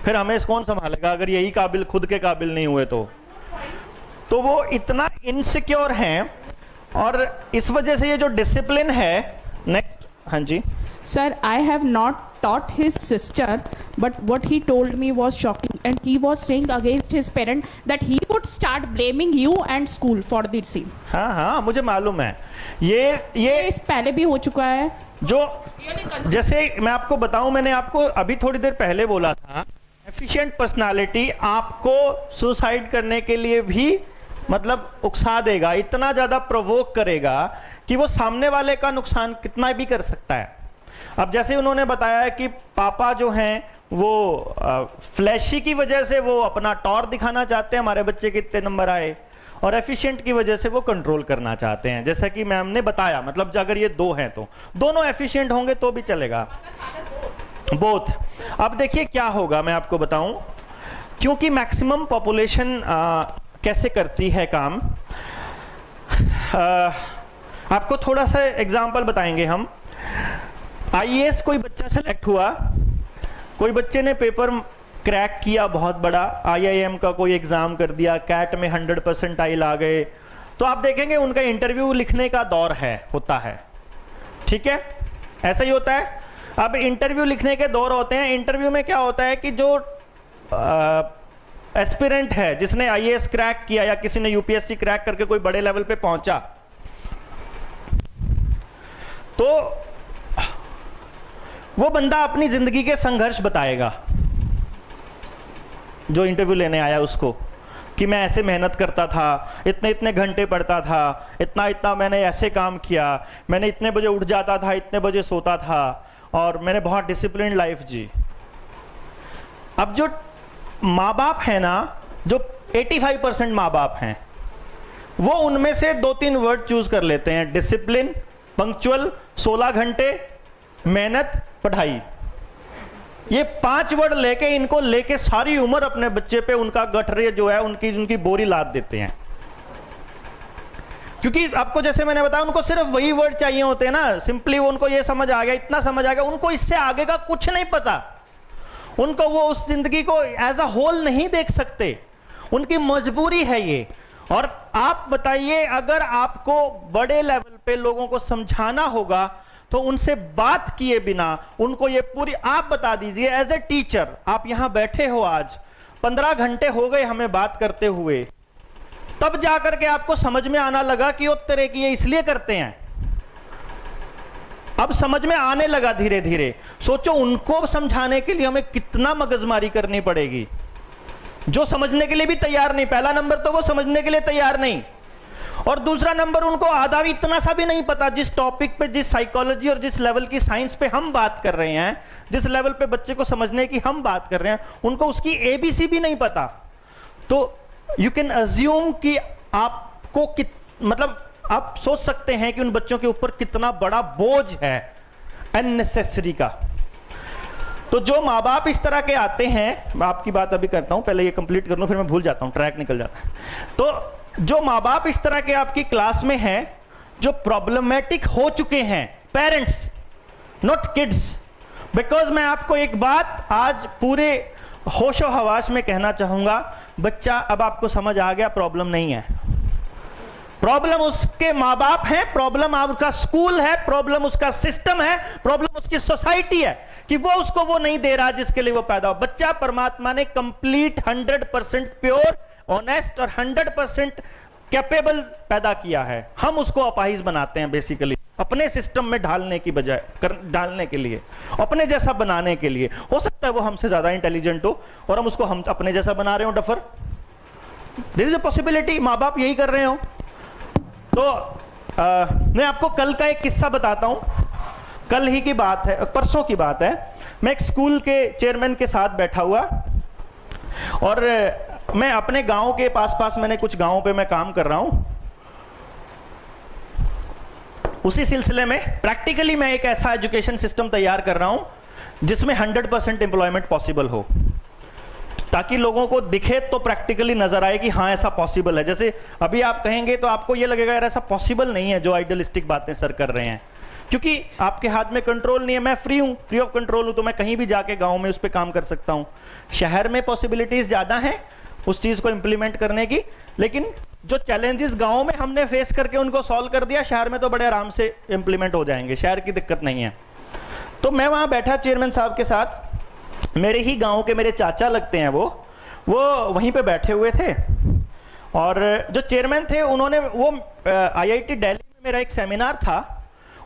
फिर हमें कौन संभालेगा अगर यही काबिल, खुद के काबिल नहीं हुए तो वो इतना इनसिक्योर हैं. और इस वजह से ये जो डिसिप्लिन है. नेक्स्ट. हाँ जी sir, I have not taught his sister, but what he told me was shocking, and he was saying against his parent that he would start blaming you and school for the same. हाँ, मुझे मालूम है. ये इस पहले भी हो चुका है. जो जैसे मैं आपको बताऊं, मैंने आपको अभी थोड़ी देर पहले बोला था, एफिशिएंट पर्सनालिटी आपको सुसाइड करने के लिए भी मतलब उकसा देगा, इतना ज्यादा प्रोवोक करेगा कि वो सामने वाले का नुकसान कितना भी कर सकता है. अब जैसे उन्होंने बताया कि पापा जो हैं वो फ्लैशी की वजह से वो अपना टॉर दिखाना चाहते हैं, हमारे बच्चे के इतने नंबर आए, और एफिशिएंट की वजह से वो कंट्रोल करना चाहते हैं. जैसा कि मैम ने बताया, मतलब अगर ये 2 हैं तो दोनों एफिशिएंट होंगे तो भी चलेगा, बोथ. अब देखिए क्या होगा, मैं आपको बताऊं, क्योंकि मैक्सिमम पॉपुलेशन कैसे करती है काम. आपको थोड़ा सा एग्जाम्पल बताएंगे हम. आईएएस कोई बच्चा सेलेक्ट हुआ, कोई बच्चे ने पेपर क्रैक किया बहुत बड़ा, आईआईएम का कोई एग्जाम कर दिया, कैट में 100 परसेंटाइल आ गए, तो आप देखेंगे उनका इंटरव्यू लिखने का दौर होता है. ठीक है, ऐसा ही होता है. अब इंटरव्यू लिखने के दौर होते हैं. इंटरव्यू में क्या होता है कि जो एस्पिरेंट है, जिसने आईएएस क्रैक किया या किसी ने यूपीएससी क्रैक करके कोई बड़े लेवल पे पहुंचा, तो वो बंदा अपनी जिंदगी के संघर्ष बताएगा जो इंटरव्यू लेने आया उसको, कि मैं ऐसे मेहनत करता था, इतने इतने घंटे पढ़ता था, इतना इतना मैंने ऐसे काम किया, मैंने इतने बजे उठ जाता था, इतने बजे सोता था, और मैंने बहुत डिसिप्लिन लाइफ जी. अब जो माँ बाप है ना, जो 85% माँ बाप हैं, वो उनमें से 2-3 वर्ड चूज कर लेते हैं: डिसिप्लिन, पंक्चुअल, 16 घंटे, मेहनत, पढ़ाई. ये 5 वर्ड इनको लेके सारी उम्र अपने बच्चे पे उनका गठरे जो है उनकी बोरी लाद देते हैं. क्योंकि आपको जैसे मैंने बताया, उनको सिर्फ वही वर्ड चाहिए होते हैं ना, सिंपली उनको ये समझ आ गया, इतना समझ आ गया, उनको इससे आगे का कुछ नहीं पता। उनको वो उस जिंदगी को एज अ होल नहीं देख सकते, उनकी मजबूरी है ये। और आप बताइए, अगर आपको बड़े लेवल पे लोगों को समझाना होगा तो उनसे बात किए बिना उनको ये पूरी, आप बता दीजिए एज ए टीचर, आप यहां बैठे हो, आज 15 घंटे हो गए हमें बात करते हुए, तब जाकर के आपको समझ में आना लगा कि वो तरह की ये इसलिए करते हैं। अब समझ में आने लगा धीरे धीरे। सोचो उनको समझाने के लिए हमें कितना मगजमारी करनी पड़ेगी, जो समझने के लिए भी तैयार नहीं। पहला नंबर तो वो समझने के लिए तैयार नहीं, और दूसरा नंबर उनको आधा भी, इतना सा भी नहीं पता जिस टॉपिक पे, जिस साइकोलॉजी और जिस लेवल की साइंस पे हम बात कर रहे हैं, जिस लेवल पे बच्चे को समझने की हम बात कर रहे हैं, उनको उसकी एबीसी भी नहीं पता। तो यू कैन अज्यूम कि आपको मतलब आप सोच सकते हैं कि उन बच्चों के ऊपर कितना बड़ा बोझ है अननेसेसरी का। तो जो माँ बाप इस तरह के आते हैं, मैं आपकी बात अभी करता हूं, पहले ये कंप्लीट कर लूं, फिर मैं भूल जाता हूं, ट्रैक निकल जाता है। तो जो माँ बाप इस तरह के आपकी क्लास में हैं, जो प्रॉब्लमेटिक हो चुके हैं, पेरेंट्स नॉट किड्स, बिकॉज मैं आपको एक बात आज पूरे होशो हवास में कहना चाहूंगा, बच्चा अब आपको समझ आ गया, प्रॉब्लम नहीं है, प्रॉब्लम उसके माँ बाप हैं, प्रॉब्लम आपका स्कूल है, प्रॉब्लम उसका सिस्टम है, प्रॉब्लम उसकी सोसाइटी है कि वो उसको वो नहीं दे रहा जिसके लिए वो पैदा हो। बच्चा परमात्मा ने कंप्लीट 100% प्योर, ऑनेस्ट और 100% कैपेबल पैदा किया है। हम उसको अपाहिज बनाते हैं बेसिकली, अपने सिस्टम में ढालने की बजाय डालने के लिए, अपने जैसा बनाने के लिए। हो सकता है वो हमसे ज्यादा इंटेलिजेंट हो और हम उसको हम अपने जैसा बना रहे हो, duffer. There is a possibility माँ बाप यही कर रहे हो। तो मैं आपको कल का एक किस्सा बताता हूं, कल ही की बात है, परसों की बात है। मैं एक स्कूल के चेयरमैन के साथ बैठा हुआ, और मैं अपने गांव के पास मैंने कुछ गांवों पे मैं काम कर रहा हूं। उसी सिलसिले में प्रैक्टिकली मैं एक ऐसा एजुकेशन सिस्टम तैयार कर रहा हूं जिसमें 100% एम्प्लॉयमेंट पॉसिबल हो, ताकि लोगों को दिखे तो प्रैक्टिकली नजर आए कि हाँ ऐसा पॉसिबल है। जैसे अभी आप कहेंगे तो आपको ये लगेगा यार ऐसा पॉसिबल नहीं है जो आइडियलिस्टिक बातें सर कर रहे हैं, क्योंकि आपके हाथ में कंट्रोल नहीं है। मैं फ्री हूं, फ्री ऑफ कंट्रोल हूं, तो मैं कहीं भी जाके गांव में उस पर काम कर सकता हूं। शहर में पॉसिबिलिटीज ज्यादा हैं उस चीज को इंप्लीमेंट करने की, लेकिन जो चैलेंजेस गांव में हमने फेस करके उनको सॉल्व कर दिया, शहर में तो बड़े आराम से इंप्लीमेंट हो जाएंगे, शहर की दिक्कत नहीं है। तो मैं वहां बैठा चेयरमैन साहब के साथ, मेरे ही गांव के मेरे चाचा लगते हैं, वो वहीं पे बैठे हुए थे। और जो चेयरमैन थे उन्होंने, वो IIT दिल्ली में मेरा एक सेमिनार था,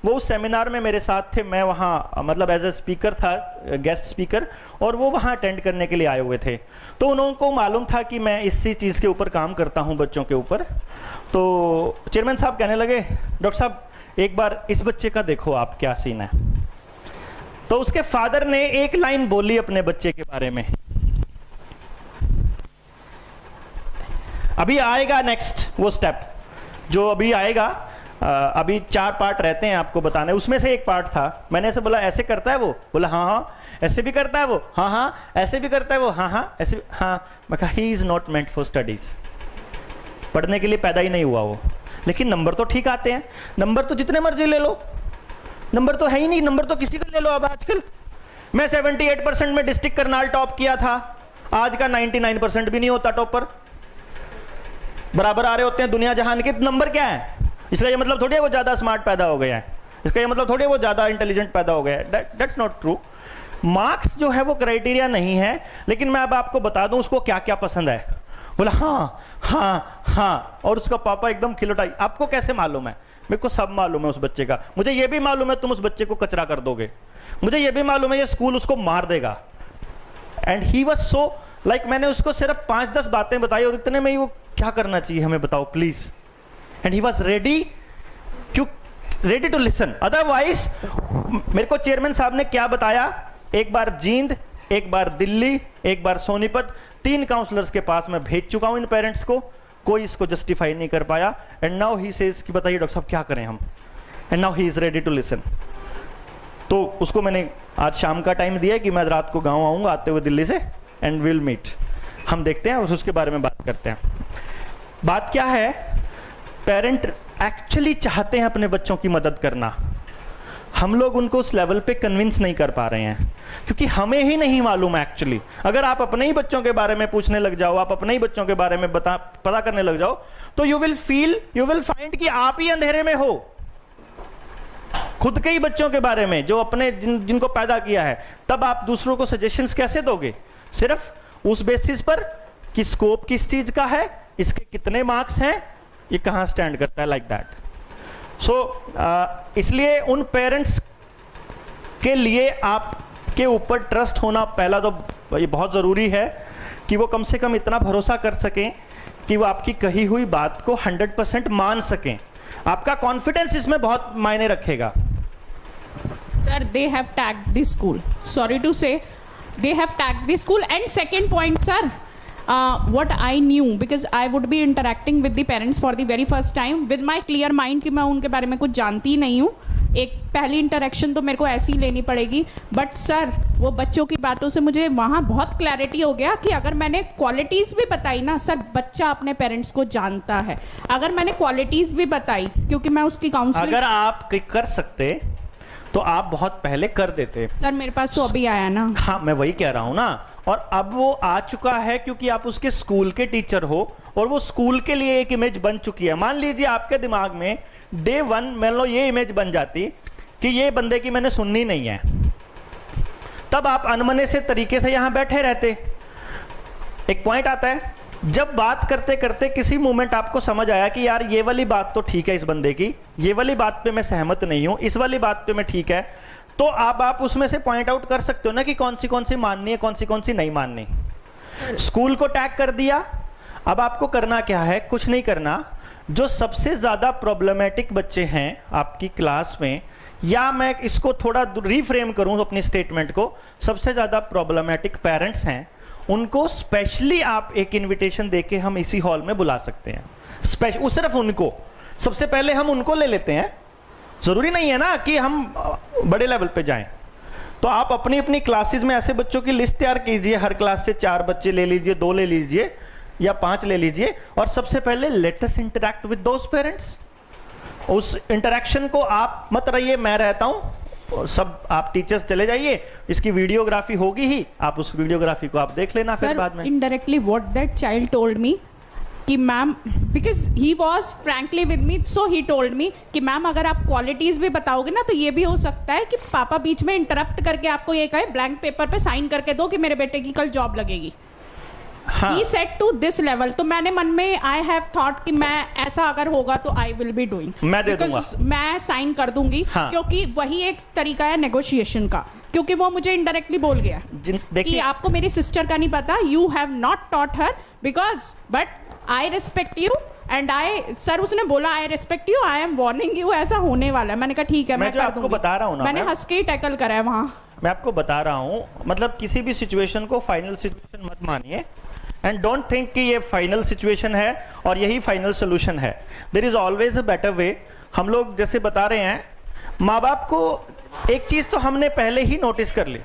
वो उस सेमिनार में मेरे साथ थे। मैं वहाँ मतलब एज ए स्पीकर था, गेस्ट स्पीकर, और वो वहाँ अटेंड करने के लिए आए हुए थे। तो उनको मालूम था कि मैं इसी चीज़ के ऊपर काम करता हूँ, बच्चों के ऊपर। तो चेयरमैन साहब कहने लगे, डॉक्टर साहब एक बार इस बच्चे का देखो आप क्या सीन है। तो उसके फादर ने एक लाइन बोली अपने बच्चे के बारे में। अभी आएगा नेक्स्ट वो स्टेप जो अभी आएगा, अभी 4 पार्ट रहते हैं आपको बताने, उसमें से एक पार्ट था। मैंने ऐसे बोला ऐसे करता है वो, बोला हाँ हाँ, ऐसे भी करता है वो, हाँ हाँ, ऐसे भी करता है वो, हाँ हाँ, ऐसे भी, हाँ। मैं कहा he is not meant for studies, पढ़ने के लिए पैदा ही नहीं हुआ वो। लेकिन नंबर तो ठीक आते हैं, नंबर तो जितने मर्जी ले लो, नंबर तो है ही नहीं, नंबर तो किसी को ले लो। अब आजकल मैं 78% में डिस्ट्रिक्ट करनाल टॉप किया था, आज का 99% भी नहीं होता टॉपर, बराबर आ रहे होते हैं दुनिया जहान के। नंबर क्या है? इसका ये मतलब थोड़ी है वो ज्यादा स्मार्ट पैदा हो गया है, इसका ये मतलब थोड़ी है वो ज्यादा इंटेलिजेंट पैदा हो गया है। That's not true. मार्क्स जो है वो क्राइटेरिया नहीं है, लेकिन मैं अब आपको बता दूं उसको क्या क्या पसंद है। बोला हाँ हाँ हाँ, और उसका पापा एकदम खिलौटाई। आपको कैसे मालूम है? मेरे को सब मालूम है उस बच्चे का। मुझे ये भी मालूम है तुम उस बच्चे को कचरा कर दोगे, मुझे ये भी मालूम है ये स्कूल उसको मार देगा। And he was so like, मैंने उसको सिर्फ 5-10 बातें बताई और इतने में ही वो क्या करना चाहिए हमें बताओ please. And he was ready to listen. Otherwise मेरे को चेयरमैन साहब ने क्या बताया, एक बार जींद, एक बार दिल्ली, एक बार सोनीपत, 3 काउंसलर्स के पास मैं भेज चुका हूं इन पेरेंट्स को, कोई इसको जस्टिफाई नहीं कर पाया। एंड नाउ ही सेज कि बताइए डॉक्टर साहब क्या करें हम। And now he is ready to listen. तो उसको मैंने आज शाम का टाइम दिया कि मैं रात को गांव आऊंगा आते हुए दिल्ली से, एंड विल मीट, हम देखते हैं उसके बारे में बात करते हैं। बात क्या है, पेरेंट एक्चुअली चाहते हैं अपने बच्चों की मदद करना, हम लोग उनको उस लेवल पे कन्विंस नहीं कर पा रहे हैं, क्योंकि हमें ही नहीं मालूम एक्चुअली। अगर आप अपने ही बच्चों के बारे में पूछने लग जाओ, आप अपने ही बच्चों के बारे में पता करने लग जाओ, तो यू विल फाइंड कि आप ही अंधेरे में हो खुद के ही बच्चों के बारे में, जो अपने जिनको पैदा किया है। तब आप दूसरों को सजेशंस कैसे दोगे? सिर्फ उस बेसिस पर कि स्कोप किस चीज का है, इसके कितने मार्क्स हैं, ये कहां स्टैंड करता है, लाइक दैट। सो इसलिए उन पेरेंट्स के लिए आपके ऊपर ट्रस्ट होना पहला तो ये बहुत ज़रूरी है कि वो कम से कम इतना भरोसा कर सकें कि वो आपकी कही हुई बात को 100% मान सकें। आपका कॉन्फिडेंस इसमें बहुत मायने रखेगा। Sir, they have tagged the school. Sorry to say, they have tagged the school. And second point, sir, what I knew, because I would be interacting with the parents for the very first time with my clear mind कि मैं उनके बारे में कुछ जानती नहीं हूँ। एक पहली इंटरेक्शन तो मेरे को ऐसी ही लेनी पड़ेगी। बट सर, वो बच्चों की बातों से मुझे वहाँ बहुत क्लैरिटी हो गया कि अगर मैंने क्वालिटीज़ भी बताई ना सर, बच्चा अपने पेरेंट्स को जानता है। अगर मैंने क्वालिटीज़ भी बताई, क्योंकि मैं उसकी काउंसलिंग, अगर आप कर सकते तो आप बहुत पहले कर देते। सर मेरे पास तो अभी आया ना। हाँ, मैं वही कह रहा हूँ ना। और अब वो आ चुका है क्योंकि आप उसके स्कूल के टीचर हो और वो स्कूल के लिए एक इमेज बन चुकी है। मान लीजिए आपके दिमाग में डे 1 मान लो ये इमेज बन जाती कि ये बंदे की मैंने सुननी नहीं है, तब आप अनमने से तरीके से यहां बैठे रहते। एक पॉइंट आता है जब बात करते करते किसी मोमेंट आपको समझ आया कि यार ये वाली बात तो ठीक है इस बंदे की, ये वाली बात पे मैं सहमत नहीं हूं, इस वाली बात पे मैं ठीक है, तो आप उसमें से पॉइंट आउट कर सकते हो ना कि कौन सी माननी है, कौन सी नहीं माननी। स्कूल को टैग कर दिया। अब आपको करना क्या है? कुछ नहीं करना। जो सबसे ज्यादा प्रॉब्लमेटिक बच्चे हैं आपकी क्लास में, या मैं इसको थोड़ा रीफ्रेम करूं अपनी स्टेटमेंट को, सबसे ज्यादा प्रॉब्लमेटिक पेरेंट्स हैं, उनको स्पेशली आप एक इनविटेशन देके हम इसी हॉल में बुला सकते हैं। सिर्फ उनको सबसे पहले हम उनको ले लेते हैं। जरूरी नहीं है ना कि हम बड़े लेवल पे जाएं। तो आप अपनी अपनी क्लासेस में ऐसे बच्चों की लिस्ट तैयार कीजिए। हर क्लास से 4 बच्चे ले लीजिए, 2 ले लीजिए या 5 ले लीजिए, और सबसे पहले let us interact with those parents. उस इंटरैक्शन को आप मत रहिए, मैं रहता हूं, और सब आप टीचर्स चले जाइए। इसकी वीडियोग्राफी होगी ही, आप उस वीडियोग्राफी को आप देख लेना फिर बाद में। Indirectly what that child told me कि ma'am, because he was frankly with me, so he told me कि मैम अगर आप क्वालिटीज भी बताओगे ना तो ये भी हो सकता है कि पापा बीच में इंटरप्ट करके आपको ये कहे ब्लैंक पेपर पे साइन करके दो कि मेरे बेटे की कल जॉब लगेगी। He said to this level। तो मैंने मन में आई हैव थॉट कि मैं ऐसा अगर होगा तो आई विल बी डूइंग, मैं दे दूंगा, मैं साइन कर दूंगी। हाँ। क्योंकि वही एक तरीका है नेगोशिएशन का, क्योंकि वो मुझे इनडायरेक्टली बोल गया कि आपको मेरी सिस्टर का नहीं पता, you have not taught her, because but I respect you and I, sir उसने बोला I respect you, I am warning you, ऐसा होने वाला है। मैंने कहा ठीक है, मैं जो आपको बता रहा हूँ ना, मैंने हंस के ही टैकल करा है वहां। मैं आपको बता रहा हूँ, मतलब किसी भी सिचुएशन को फाइनल सिचुएशन मत मानिए, एंड डोंट थिंक कि ये फाइनल सिचुएशन है और यही फाइनल सोल्यूशन है। There is always a better way. हम लोग जैसे बता रहे हैं, माँ बाप को एक चीज तो हमने पहले ही नोटिस कर ली।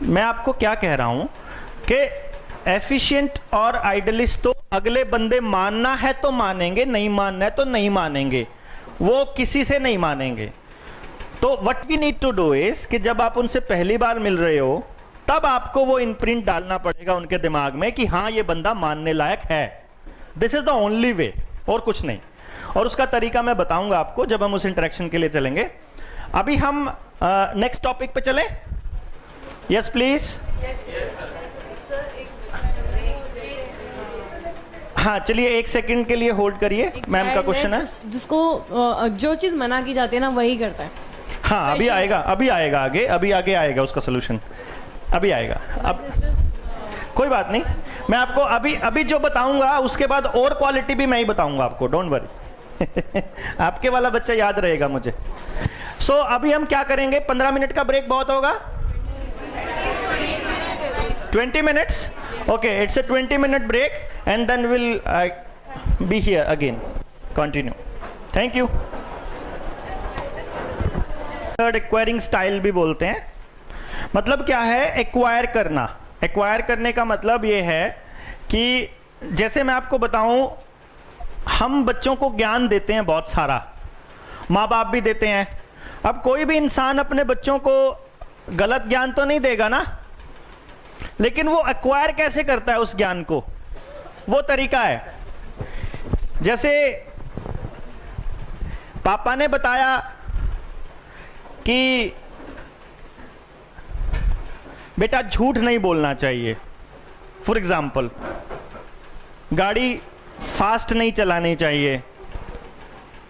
मैं आपको क्या कह रहा हूं कि एफिशिएंट और आइडलिस्ट तो अगले बंदे मानना है तो मानेंगे, नहीं मानना है तो नहीं मानेंगे, वो किसी से नहीं मानेंगे। तो what we need to do is कि जब आप उनसे पहली बार मिल रहे हो तब आपको वो इम्प्रिंट डालना पड़ेगा उनके दिमाग में कि हाँ ये बंदा मानने लायक है। दिस इज द ओनली वे, और कुछ नहीं। और उसका तरीका मैं बताऊंगा आपको जब हम उस इंटरेक्शन के लिए चलेंगे। अभी हम नेक्स्ट टॉपिक पे चलें। Yes please. हाँ चलिए, 1 सेकंड के लिए होल्ड करिए। मैम का क्वेश्चन है। जिसको जो चीज मना की जाती है ना वही करता है। हाँ अभी आएगा आगे, अभी आगे आएगा उसका सोल्यूशन, अभी आएगा। अब कोई बात नहीं, मैं आपको अभी जो बताऊंगा उसके बाद और क्वालिटी भी मैं ही बताऊंगा आपको, डोंट वरी। आपके वाला बच्चा याद रहेगा मुझे। सो अभी हम क्या करेंगे, 15 मिनट का ब्रेक बहुत होगा? 20 minutes? Okay, it's a 20 minute break and then will be here again, continue. Thank you. Third acquiring style भी बोलते हैं। मतलब क्या है एक्वायर करना? एक्वायर करने का मतलब ये है कि जैसे मैं आपको बताऊं, हम बच्चों को ज्ञान देते हैं बहुत सारा, माँ बाप भी देते हैं। अब कोई भी इंसान अपने बच्चों को गलत ज्ञान तो नहीं देगा ना, लेकिन वो एक्वायर कैसे करता है उस ज्ञान को, वो तरीका है। जैसे पापा ने बताया कि बेटा झूठ नहीं बोलना चाहिए, फॉर एग्जाम्पल गाड़ी फास्ट नहीं चलानी चाहिए,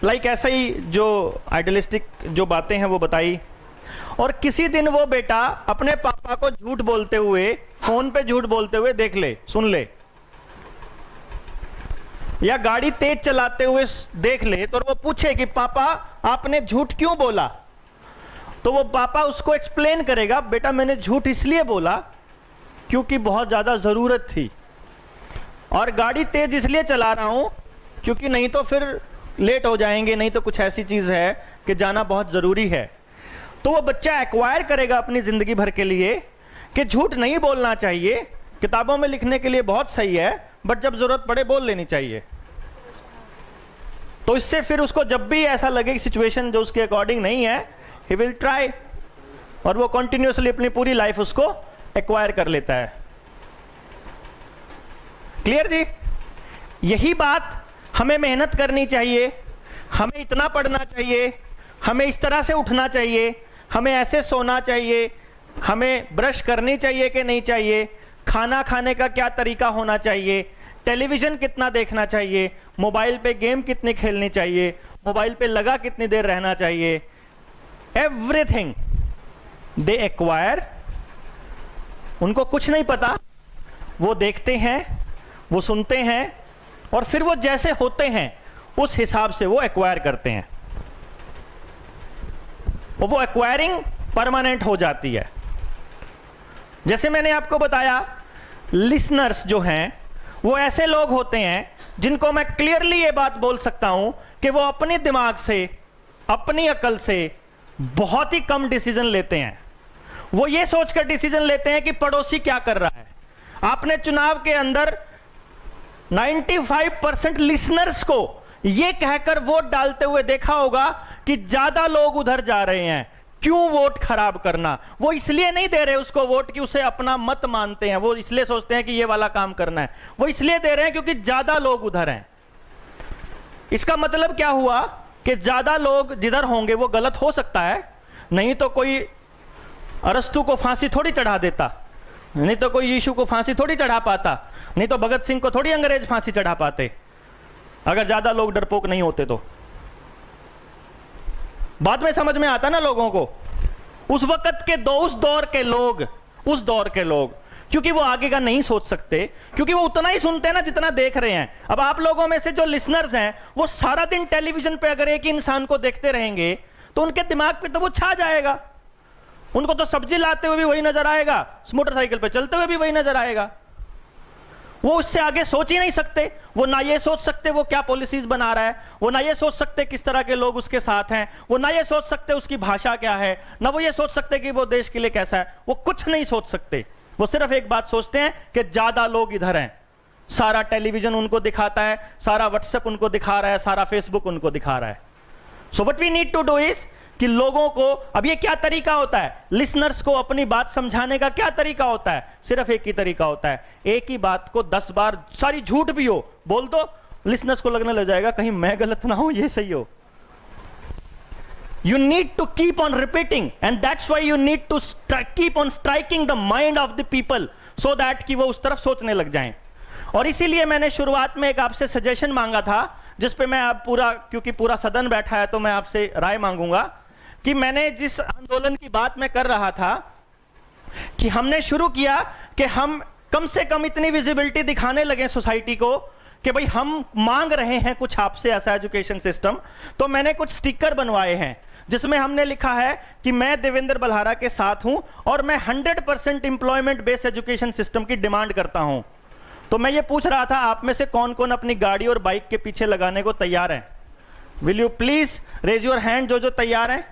लाइक ऐसा ही जो आइडियलिस्टिक जो बातें हैं वो बताई। और किसी दिन वो बेटा अपने पापा को झूठ बोलते हुए, फोन पे झूठ बोलते हुए देख ले, सुन ले, या गाड़ी तेज चलाते हुए देख ले, तो वो पूछे कि पापा आपने झूठ क्यों बोला, तो वो पापा उसको एक्सप्लेन करेगा, बेटा मैंने झूठ इसलिए बोला क्योंकि बहुत ज्यादा जरूरत थी, और गाड़ी तेज इसलिए चला रहा हूं क्योंकि नहीं तो फिर लेट हो जाएंगे, नहीं तो कुछ ऐसी चीज है कि जाना बहुत जरूरी है। तो वो बच्चा एक्वायर करेगा अपनी जिंदगी भर के लिए कि झूठ नहीं बोलना चाहिए, किताबों में लिखने के लिए बहुत सही है, बट जब जरूरत पड़े बोल लेनी चाहिए। तो इससे फिर उसको जब भी ऐसा लगे कि सिचुएशन जो उसके अकॉर्डिंग नहीं है, ही विल ट्राई, और वो कंटिन्यूअसली अपनी पूरी लाइफ उसको एक्वायर कर लेता है। क्लियर जी? यही बात हमें मेहनत करनी चाहिए, हमें इतना पढ़ना चाहिए, हमें इस तरह से उठना चाहिए, हमें ऐसे सोना चाहिए, हमें ब्रश करनी चाहिए कि नहीं चाहिए, खाना खाने का क्या तरीका होना चाहिए, टेलीविजन कितना देखना चाहिए, मोबाइल पे गेम कितनी खेलनी चाहिए, मोबाइल पे लगा कितनी देर रहना चाहिए, एवरीथिंग दे एक्वायर। उनको कुछ नहीं पता, वो देखते हैं, वो सुनते हैं, और फिर वो जैसे होते हैं उस हिसाब से वो एक्वायर करते हैं, और वो एक्वायरिंग परमानेंट हो जाती है। जैसे मैंने आपको बताया, लिसनर्स जो हैं वो ऐसे लोग होते हैं जिनको मैं क्लियरली ये बात बोल सकता हूं कि वो अपने दिमाग से, अपनी अकल से बहुत ही कम डिसीजन लेते हैं। वो ये सोचकर डिसीजन लेते हैं कि पड़ोसी क्या कर रहा है। आपने चुनाव के अंदर 95% लिसनर्स को ये कहकर वोट डालते हुए देखा होगा कि ज्यादा लोग उधर जा रहे हैं, क्यों वोट खराब करना। वो इसलिए नहीं दे रहे उसको वोट कि उसे अपना मत मानते हैं, वो इसलिए सोचते हैं कि ये वाला काम करना है, वो इसलिए दे रहे हैं क्योंकि ज्यादा लोग उधर हैं। इसका मतलब क्या हुआ कि ज्यादा लोग जिधर होंगे वो गलत हो सकता है, नहीं तो कोई अरस्तु को फांसी थोड़ी चढ़ा देता, नहीं तो कोई यीशु को फांसी थोड़ी चढ़ा पाता, नहीं तो भगत सिंह को थोड़ी अंग्रेज फांसी चढ़ा पाते, अगर ज्यादा लोग डरपोक नहीं होते तो। बाद में समझ में आता ना लोगों को, उस वक्त के उस दौर के लोग, क्योंकि वो आगे का नहीं सोच सकते, क्योंकि वो उतना ही सुनते हैं ना जितना देख रहे हैं। अब आप लोगों में से जो लिसनर्स हैं वो सारा दिन टेलीविजन पे अगर एक ही इंसान को देखते रहेंगे तो उनके दिमाग पे तो वो छा जाएगा, उनको तो सब्जी लाते हुए भी वही नजर आएगा, मोटरसाइकिल पे चलते हुए भी वही नजर आएगा। वो उससे आगे सोच ही नहीं सकते, वो ना ये सोच सकते वो क्या पॉलिसीज बना रहा है, वो ना ये सोच सकते किस तरह के लोग उसके साथ हैं, वो ना ये सोच सकते उसकी भाषा क्या है, ना वो ये सोच सकते कि वो देश के लिए कैसा है, वो कुछ नहीं सोच सकते। वो सिर्फ एक बात सोचते हैं कि ज्यादा लोग इधर हैं, सारा टेलीविजन उनको दिखाता है, सारा व्हाट्सएप उनको दिखा रहा है, सारा फेसबुक उनको दिखा रहा है। So what we need to do is कि लोगों को, अब ये क्या तरीका होता है, लिसनर्स को अपनी बात समझाने का क्या तरीका होता है? सिर्फ एक ही तरीका होता है, एक ही बात को 10 बार, सारी झूठ भी हो बोल दो, लिसनर्स को लगने लग जाएगा कहीं मैं गलत ना हूं, ये सही हो। You need to keep on repeating, and that's why you need to keep on striking the mind of the people, so that कि वो उस तरफ सोचने लग जाएं। और इसीलिए मैंने शुरुआत में एक आपसे सजेशन मांगा था, जिस पे मैं अब पूरा, क्योंकि पूरा सदन बैठा है तो मैं आपसे राय मांगूंगा कि मैंने जिस आंदोलन की बात मैं कर रहा था कि हमने शुरू किया कि हम कम से कम इतनी विजिबिलिटी दिखाने लगे सोसाइटी को कि भाई हम मांग रहे हैं कुछ आपसे ऐसा एजुकेशन सिस्टम। तो मैंने कुछ स्टिकर बनवाए हैं जिसमें हमने लिखा है कि मैं देवेंद्र बल्हारा के साथ हूं और मैं 100% एम्प्लॉयमेंट बेस्ड एजुकेशन सिस्टम की डिमांड करता हूं। तो मैं ये पूछ रहा था आप में से कौन कौन अपनी गाड़ी और बाइक के पीछे लगाने को तैयार हैं? Will you please raise your hand जो जो तैयार हैं।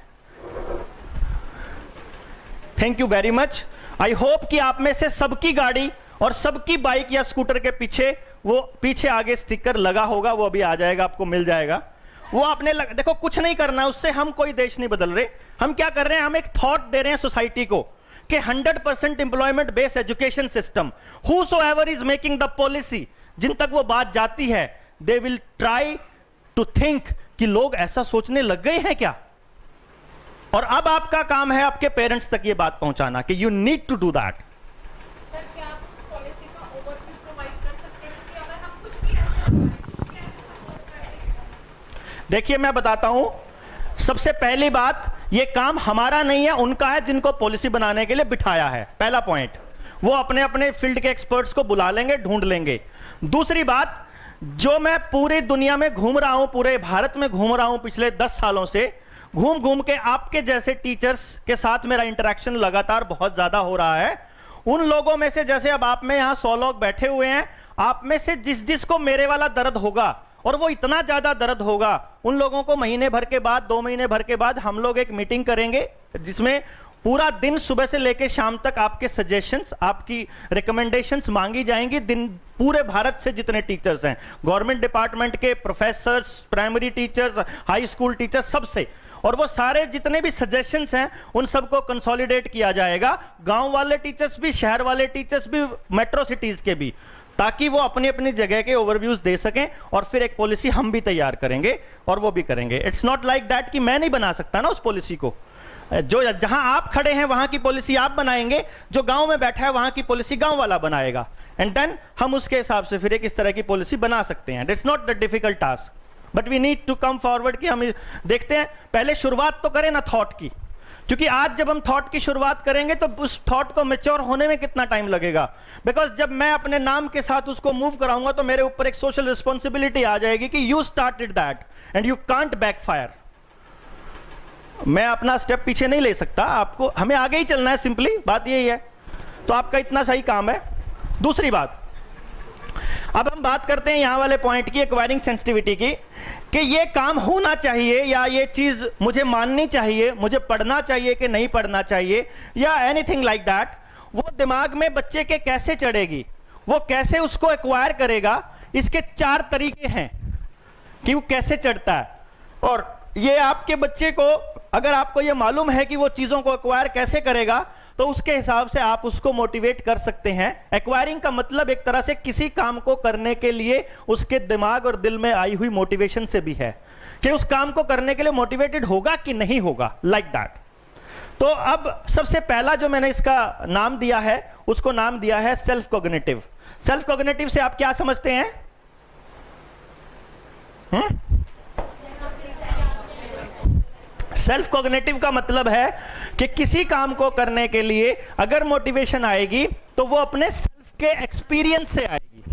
Thank you very much. I hope कि आप में से सबकी गाड़ी और सबकी बाइक या स्कूटर के पीछे वो पीछे आगे स्टिकर लगा होगा, वो अभी आ जाएगा, आपको मिल जाएगा। वो आपने देखो कुछ नहीं करना, उससे हम कोई देश नहीं बदल रहे। हम क्या कर रहे हैं, हम एक थॉट दे रहे हैं सोसाइटी को कि 100% employment based education system, whosoever is making the policy, जिन तक वो बात जाती है, they will try to think कि लोग ऐसा सोचने लग गए हैं क्या। और अब आपका काम है आपके पेरेंट्स तक ये बात पहुंचाना कि you need to do that. देखिए मैं बताता हूं, सबसे पहली बात, ये काम हमारा नहीं है, उनका है जिनको पॉलिसी बनाने के लिए बिठाया है। पहला पॉइंट, वो अपने अपने फील्ड के एक्सपर्ट्स को बुला लेंगे, ढूंढ लेंगे। दूसरी बात, जो मैं पूरी दुनिया में घूम रहा हूं, पूरे भारत में घूम रहा हूं पिछले 10 सालों से, घूम घूम के आपके जैसे टीचर्स के साथ मेरा इंटरेक्शन लगातार बहुत ज्यादा हो रहा है। उन लोगों में से, जैसे अब आप में यहां 100 लोग बैठे हुए हैं, आप में से जिसको मेरे वाला दर्द होगा, और वो इतना ज्यादा दर्द होगा, उन लोगों को महीने भर के बाद, 2 महीने भर के बाद हम लोग एक मीटिंग करेंगे जिसमें पूरा दिन सुबह से लेकर शाम तक आपके सजेशंस, आपकी रिकमेंडेशंस मांगी जाएंगी। दिन पूरे भारत से जितने टीचर्स हैं, गवर्नमेंट डिपार्टमेंट के, professors, primary teachers, high school teachers, सबसे, और वो सारे जितने भी सजेशंस हैं उन सबको कंसोलिडेट किया जाएगा। गांव वाले टीचर्स भी, शहर वाले टीचर्स भी, मेट्रो सिटीज के भी, ताकि वो अपनी अपनी जगह के ओवरव्यूज दे सकें, और फिर एक पॉलिसी हम भी तैयार करेंगे और वो भी करेंगे। इट्स नॉट लाइक दैट कि मैं नहीं बना सकता ना उस पॉलिसी को। जो जहां आप खड़े हैं वहां की पॉलिसी आप बनाएंगे, जो गांव में बैठा है वहां की पॉलिसी गांव वाला बनाएगा, एंड देन हम उसके हिसाब से फिर एक इस तरह की पॉलिसी बना सकते हैं। It's not the difficult task, but we need to come forward कि हम देखते हैं, पहले शुरुआत तो करें ना थॉट की, क्योंकि आज जब हम थॉट की शुरुआत करेंगे तो उस थॉट को मैच्योर होने में कितना टाइम लगेगा। बिकॉज जब मैं अपने नाम के साथ उसको मूव कराऊंगा तो मेरे ऊपर एक सोशल रिस्पॉन्सिबिलिटी आ जाएगी कि you started that and you can't backfire. मैं अपना स्टेप पीछे नहीं ले सकता, आपको, हमें आगे ही चलना है, सिंपली बात यही है। तो आपका इतना सही काम है। दूसरी बात, अब हम बात करते हैं यहां वाले पॉइंट की, एक्वायरिंग सेंसिटिविटी की, कि ये काम होना चाहिए या ये चीज मुझे माननी चाहिए, मुझे पढ़ना चाहिए कि नहीं पढ़ना चाहिए, या एनीथिंग लाइक दैट। वो दिमाग में बच्चे के कैसे चढ़ेगी, वो कैसे उसको एक्वायर करेगा, इसके 4 तरीके हैं कि वो कैसे चढ़ता है। और ये आपके बच्चे को, अगर आपको ये मालूम है कि वो चीजों को एक्वायर कैसे करेगा, तो उसके हिसाब से आप उसको मोटिवेट कर सकते हैं। एक्वायरिंग का मतलब एक तरह से किसी काम को करने के लिए उसके दिमाग और दिल में आई हुई मोटिवेशन से भी है कि उस काम को करने के लिए मोटिवेटेड होगा कि नहीं होगा, लाइक दैट। तो अब सबसे पहला जो मैंने इसका नाम दिया है, उसको नाम दिया है सेल्फ कॉग्निटिव। सेल्फ कॉग्निटिव से आप क्या समझते हैं? सेल्फ कॉग्निटिव का मतलब है कि किसी काम को करने के लिए अगर मोटिवेशन आएगी तो वो अपने सेल्फ के एक्सपीरियंस से आएगी,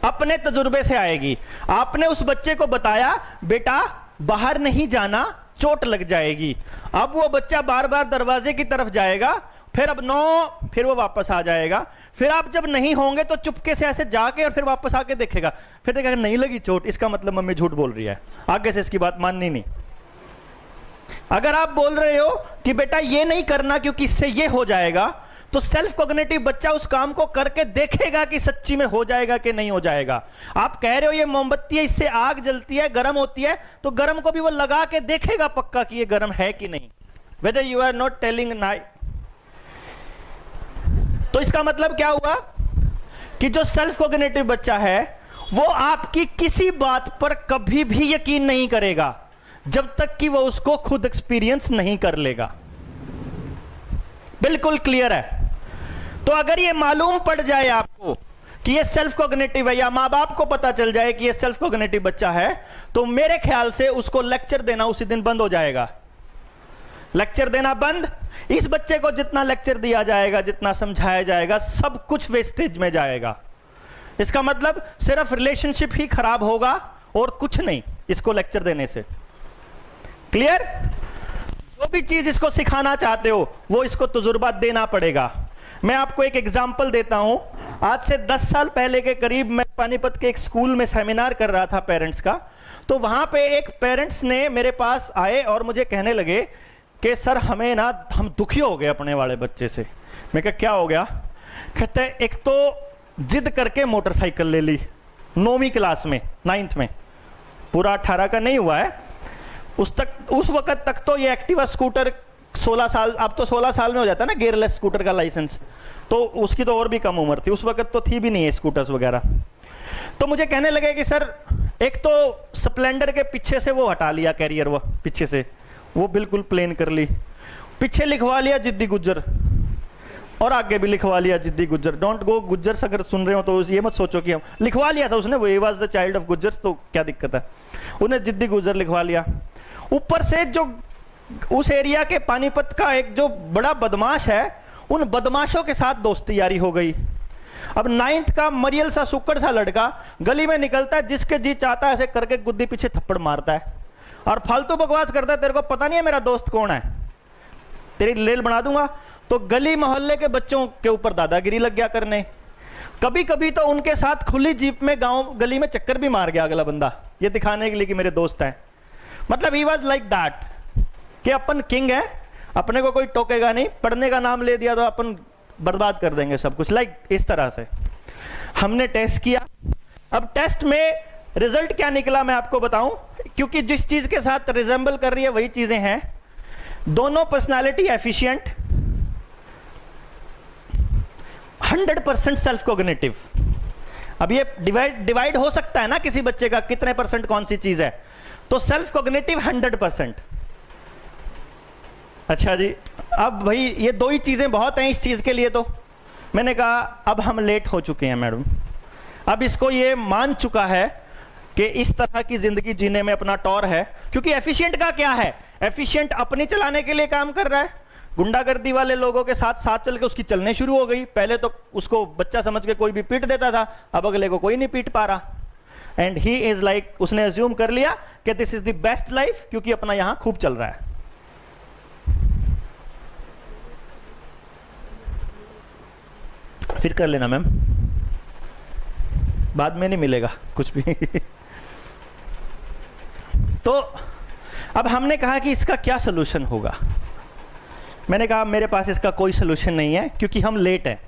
अपने तजुर्बे से आएगी। आपने उस बच्चे को बताया, बेटा बाहर नहीं जाना, चोट लग जाएगी। अब वो बच्चा बार बार दरवाजे की तरफ जाएगा, फिर अब नो, फिर वो वापस आ जाएगा। फिर आप जब नहीं होंगे तो चुपके से ऐसे जाके और फिर वापस आके देखेगा, फिर देखेगा नहीं लगी चोट, इसका मतलब मम्मी झूठ बोल रही है, आगे से इसकी बात माननी नहीं। अगर आप बोल रहे हो कि बेटा ये नहीं करना क्योंकि इससे ये हो जाएगा, तो सेल्फ कॉग्निटिव बच्चा उस काम को करके देखेगा कि सच्ची में हो जाएगा कि नहीं हो जाएगा। आप कह रहे हो ये मोमबत्ती है, इससे आग जलती है, गर्म होती है, तो गर्म को भी वो लगा के देखेगा पक्का कि ये गर्म है कि नहीं, whether you are not telling nigh. तो इसका मतलब क्या हुआ कि जो सेल्फ कॉग्निटिव बच्चा है वो आपकी किसी बात पर कभी भी यकीन नहीं करेगा जब तक कि वो उसको खुद एक्सपीरियंस नहीं कर लेगा। बिल्कुल क्लियर है। तो अगर ये मालूम पड़ जाए आपको कि ये सेल्फ कॉग्निटिव है, या माँ बाप को पता चल जाए कि ये सेल्फ कॉग्निटिव बच्चा है, तो मेरे ख्याल से उसको लेक्चर देना उसी दिन बंद हो जाएगा। लेक्चर देना बंद। इस बच्चे को जितना लेक्चर दिया जाएगा, जितना समझाया जाएगा, सब कुछ वेस्टेज में जाएगा। इसका मतलब सिर्फ रिलेशनशिप ही खराब होगा और कुछ नहीं इसको लेक्चर देने से। क्लियर? जो भी चीज इसको सिखाना चाहते हो वो इसको तजुर्बा देना पड़ेगा। मैं आपको एक एग्जांपल देता हूं। आज से 10 साल पहले के करीब मैं पानीपत के एक स्कूल में सेमिनार कर रहा था पेरेंट्स का। तो वहां पे एक पेरेंट्स ने मेरे पास आए और मुझे कहने लगे कि सर हमें ना, हम दुखी हो गए अपने वाले बच्चे से। मैं कहा क्या हो गया? कहते एक तो जिद करके मोटरसाइकिल ले ली 9वीं क्लास में, 9th में, पूरा 18 का नहीं हुआ है। उस वक्त तक तो ये एक्टिवा स्कूटर 16 साल, अब तो 16 साल में हो जाता है ना गियरलेस स्कूटर का लाइसेंस, तो उसकी तो और भी कम उम्र थी, उस वक्त तो थी भी नहीं है स्कूटर्स वगैरह। तो मुझे कहने लगे कि सर एक तो स्प्लेंडर के पीछे से वो हटा लिया कैरियर, वो पीछे से वो बिल्कुल प्लेन कर ली, पीछे लिखवा लिया जिद्दी गुज्जर, और आगे भी लिखवा लिया जिद्दी गुज्जर। डोंट गो गुज्जर, अगर सुन रहे हो तो ये मत सोचो कि हम लिखवा लिया था उसने, वो was the child of Gujjars, तो क्या दिक्कत है, उन्हें जिद्दी गुज्जर लिखवा लिया। ऊपर से जो उस एरिया के पानीपत का एक जो बड़ा बदमाश है, उन बदमाशों के साथ दोस्ती यारी हो गई। अब 9th का मरियल सा सुक्कड़ सा लड़का गली में निकलता है, जिसके जी चाहता है ऐसे करके गुद्दी पीछे थप्पड़ मारता है और फालतू बकवास करता है, तेरे को पता नहीं है मेरा दोस्त कौन है, तेरी लेल बना दूंगा। तो गली मोहल्ले के बच्चों के ऊपर दादागिरी लग गया करने। कभी कभी तो उनके साथ खुली जीप में गांव गली में चक्कर भी मार गया अगला बंदा, ये दिखाने के लिए कि मेरे दोस्त हैं। मतलब ही वॉज लाइक दैट कि अपन किंग है, अपने को कोई टोकेगा नहीं, पढ़ने का नाम ले दिया तो अपन बर्बाद कर देंगे सब कुछ, लाइक इस तरह से। हमने टेस्ट किया। अब टेस्ट में रिजल्ट क्या निकला मैं आपको बताऊं, क्योंकि जिस चीज के साथ रिजेंबल कर रही है वही चीजें हैं। दोनों पर्सनालिटी एफिशिएंट, 100% सेल्फ कोग्निटिव। अब ये डिवाइड हो सकता है ना किसी बच्चे का, कितने परसेंट कौन सी चीज है, तो सेल्फ कोग्निटिव 100%। अच्छा जी, अब भाई ये दो ही चीजें बहुत हैं इस चीज के लिए। तो मैंने कहा अब हम लेट हो चुके हैं मैडम, अब इसको ये मान चुका है कि इस तरह की जिंदगी जीने में अपना टौर है। क्योंकि एफिशिएंट का क्या है, एफिशिएंट अपनी चलाने के लिए काम कर रहा है, गुंडागर्दी वाले लोगों के साथ साथ चल के उसकी चलने शुरू हो गई। पहले तो उसको बच्चा समझ के कोई भी पीट देता था, अब अगले को कोई नहीं पीट पा रहा। एंड ही इज लाइक, उसने अज्यूम कर लिया कि this is the best life, क्योंकि अपना यहां खूब चल रहा है। फिर कर लेना मैम, बाद में नहीं मिलेगा कुछ भी। तो अब हमने कहा कि इसका क्या सलूशन होगा। मैंने कहा मेरे पास इसका कोई सलूशन नहीं है, क्योंकि हम लेट हैं।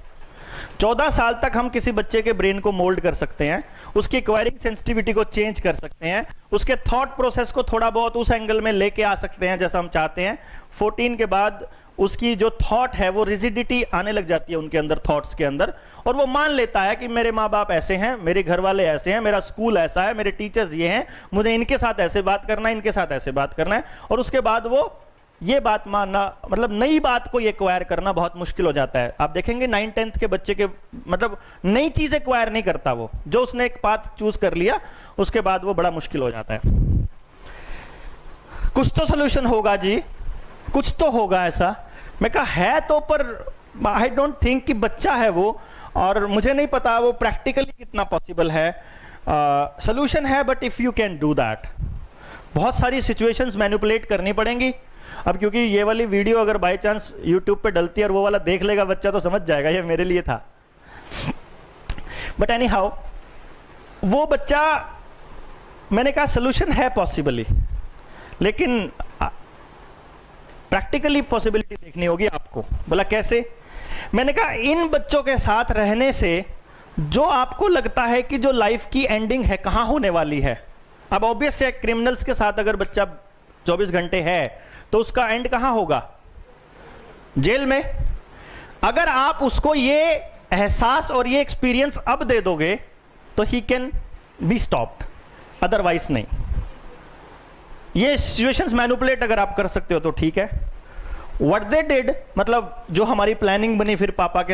14 साल तक हम किसी बच्चे के ब्रेन को मोल्ड कर सकते हैं, उसकी एक्वायरिंग सेंसिटिविटी को चेंज कर सकते हैं, उसके थॉट प्रोसेस को थोड़ा बहुत उस एंगल में लेके आ सकते हैं जैसा हम चाहते हैं। 14 के बाद उसकी जो थॉट है वो रिजिडिटी आने लग जाती है उनके अंदर, थॉट्स के अंदर, और वो मान लेता है कि मेरे माँ बाप ऐसे हैं, मेरे घर वाले ऐसे हैं, मेरा स्कूल ऐसा है, मेरे टीचर्स ये हैं, मुझे इनके साथ ऐसे बात करना है, इनके साथ ऐसे बात करना है। और उसके बाद वो ये बात मानना, मतलब नई बात को एक्वायर करना बहुत मुश्किल हो जाता है। आप देखेंगे 9th-10th के बच्चे के, मतलब नई चीज एक्वायर नहीं करता वो, जो उसने एक पाथ चूज कर लिया उसके बाद वो बड़ा मुश्किल हो जाता है। कुछ तो सोल्यूशन होगा जी, कुछ तो होगा ऐसा। मैं कहा है तो, पर आई डोंट थिंक कि बच्चा है वो, और मुझे नहीं पता वो प्रैक्टिकली कितना पॉसिबल है। सोल्यूशन है, but if you can do that, बहुत सारी सिचुएशंस मैनिपुलेट करनी पड़ेंगी। अब क्योंकि ये वाली वीडियो अगर बाय चांस यूट्यूब पे डलती है और वो वाला देख लेगा बच्चा, तो समझ जाएगा ये मेरे लिए था। बट एनी हाउ, वो बच्चा, मैंने कहा सोल्यूशन है पॉसिबली, लेकिन प्रैक्टिकली पॉसिबिलिटी देखनी होगी आपको। बोला कैसे? मैंने कहा इन बच्चों के साथ रहने से जो आपको लगता है कि जो लाइफ की एंडिंग है कहां होने वाली है। अब ऑब्वियस है क्रिमिनल्स के साथ अगर बच्चा 24 घंटे है तो उसका एंड कहां होगा? जेल में। अगर आप उसको ये एहसास और ये एक्सपीरियंस अब दे दोगे तो he can be stopped, otherwise नहीं। ये सिचुएशंस मैनिपुलेट अगर आप कर सकते हो तो ठीक है। व्हाट दे डिड, मतलब जो हमारी प्लानिंग बनी फिर पापा के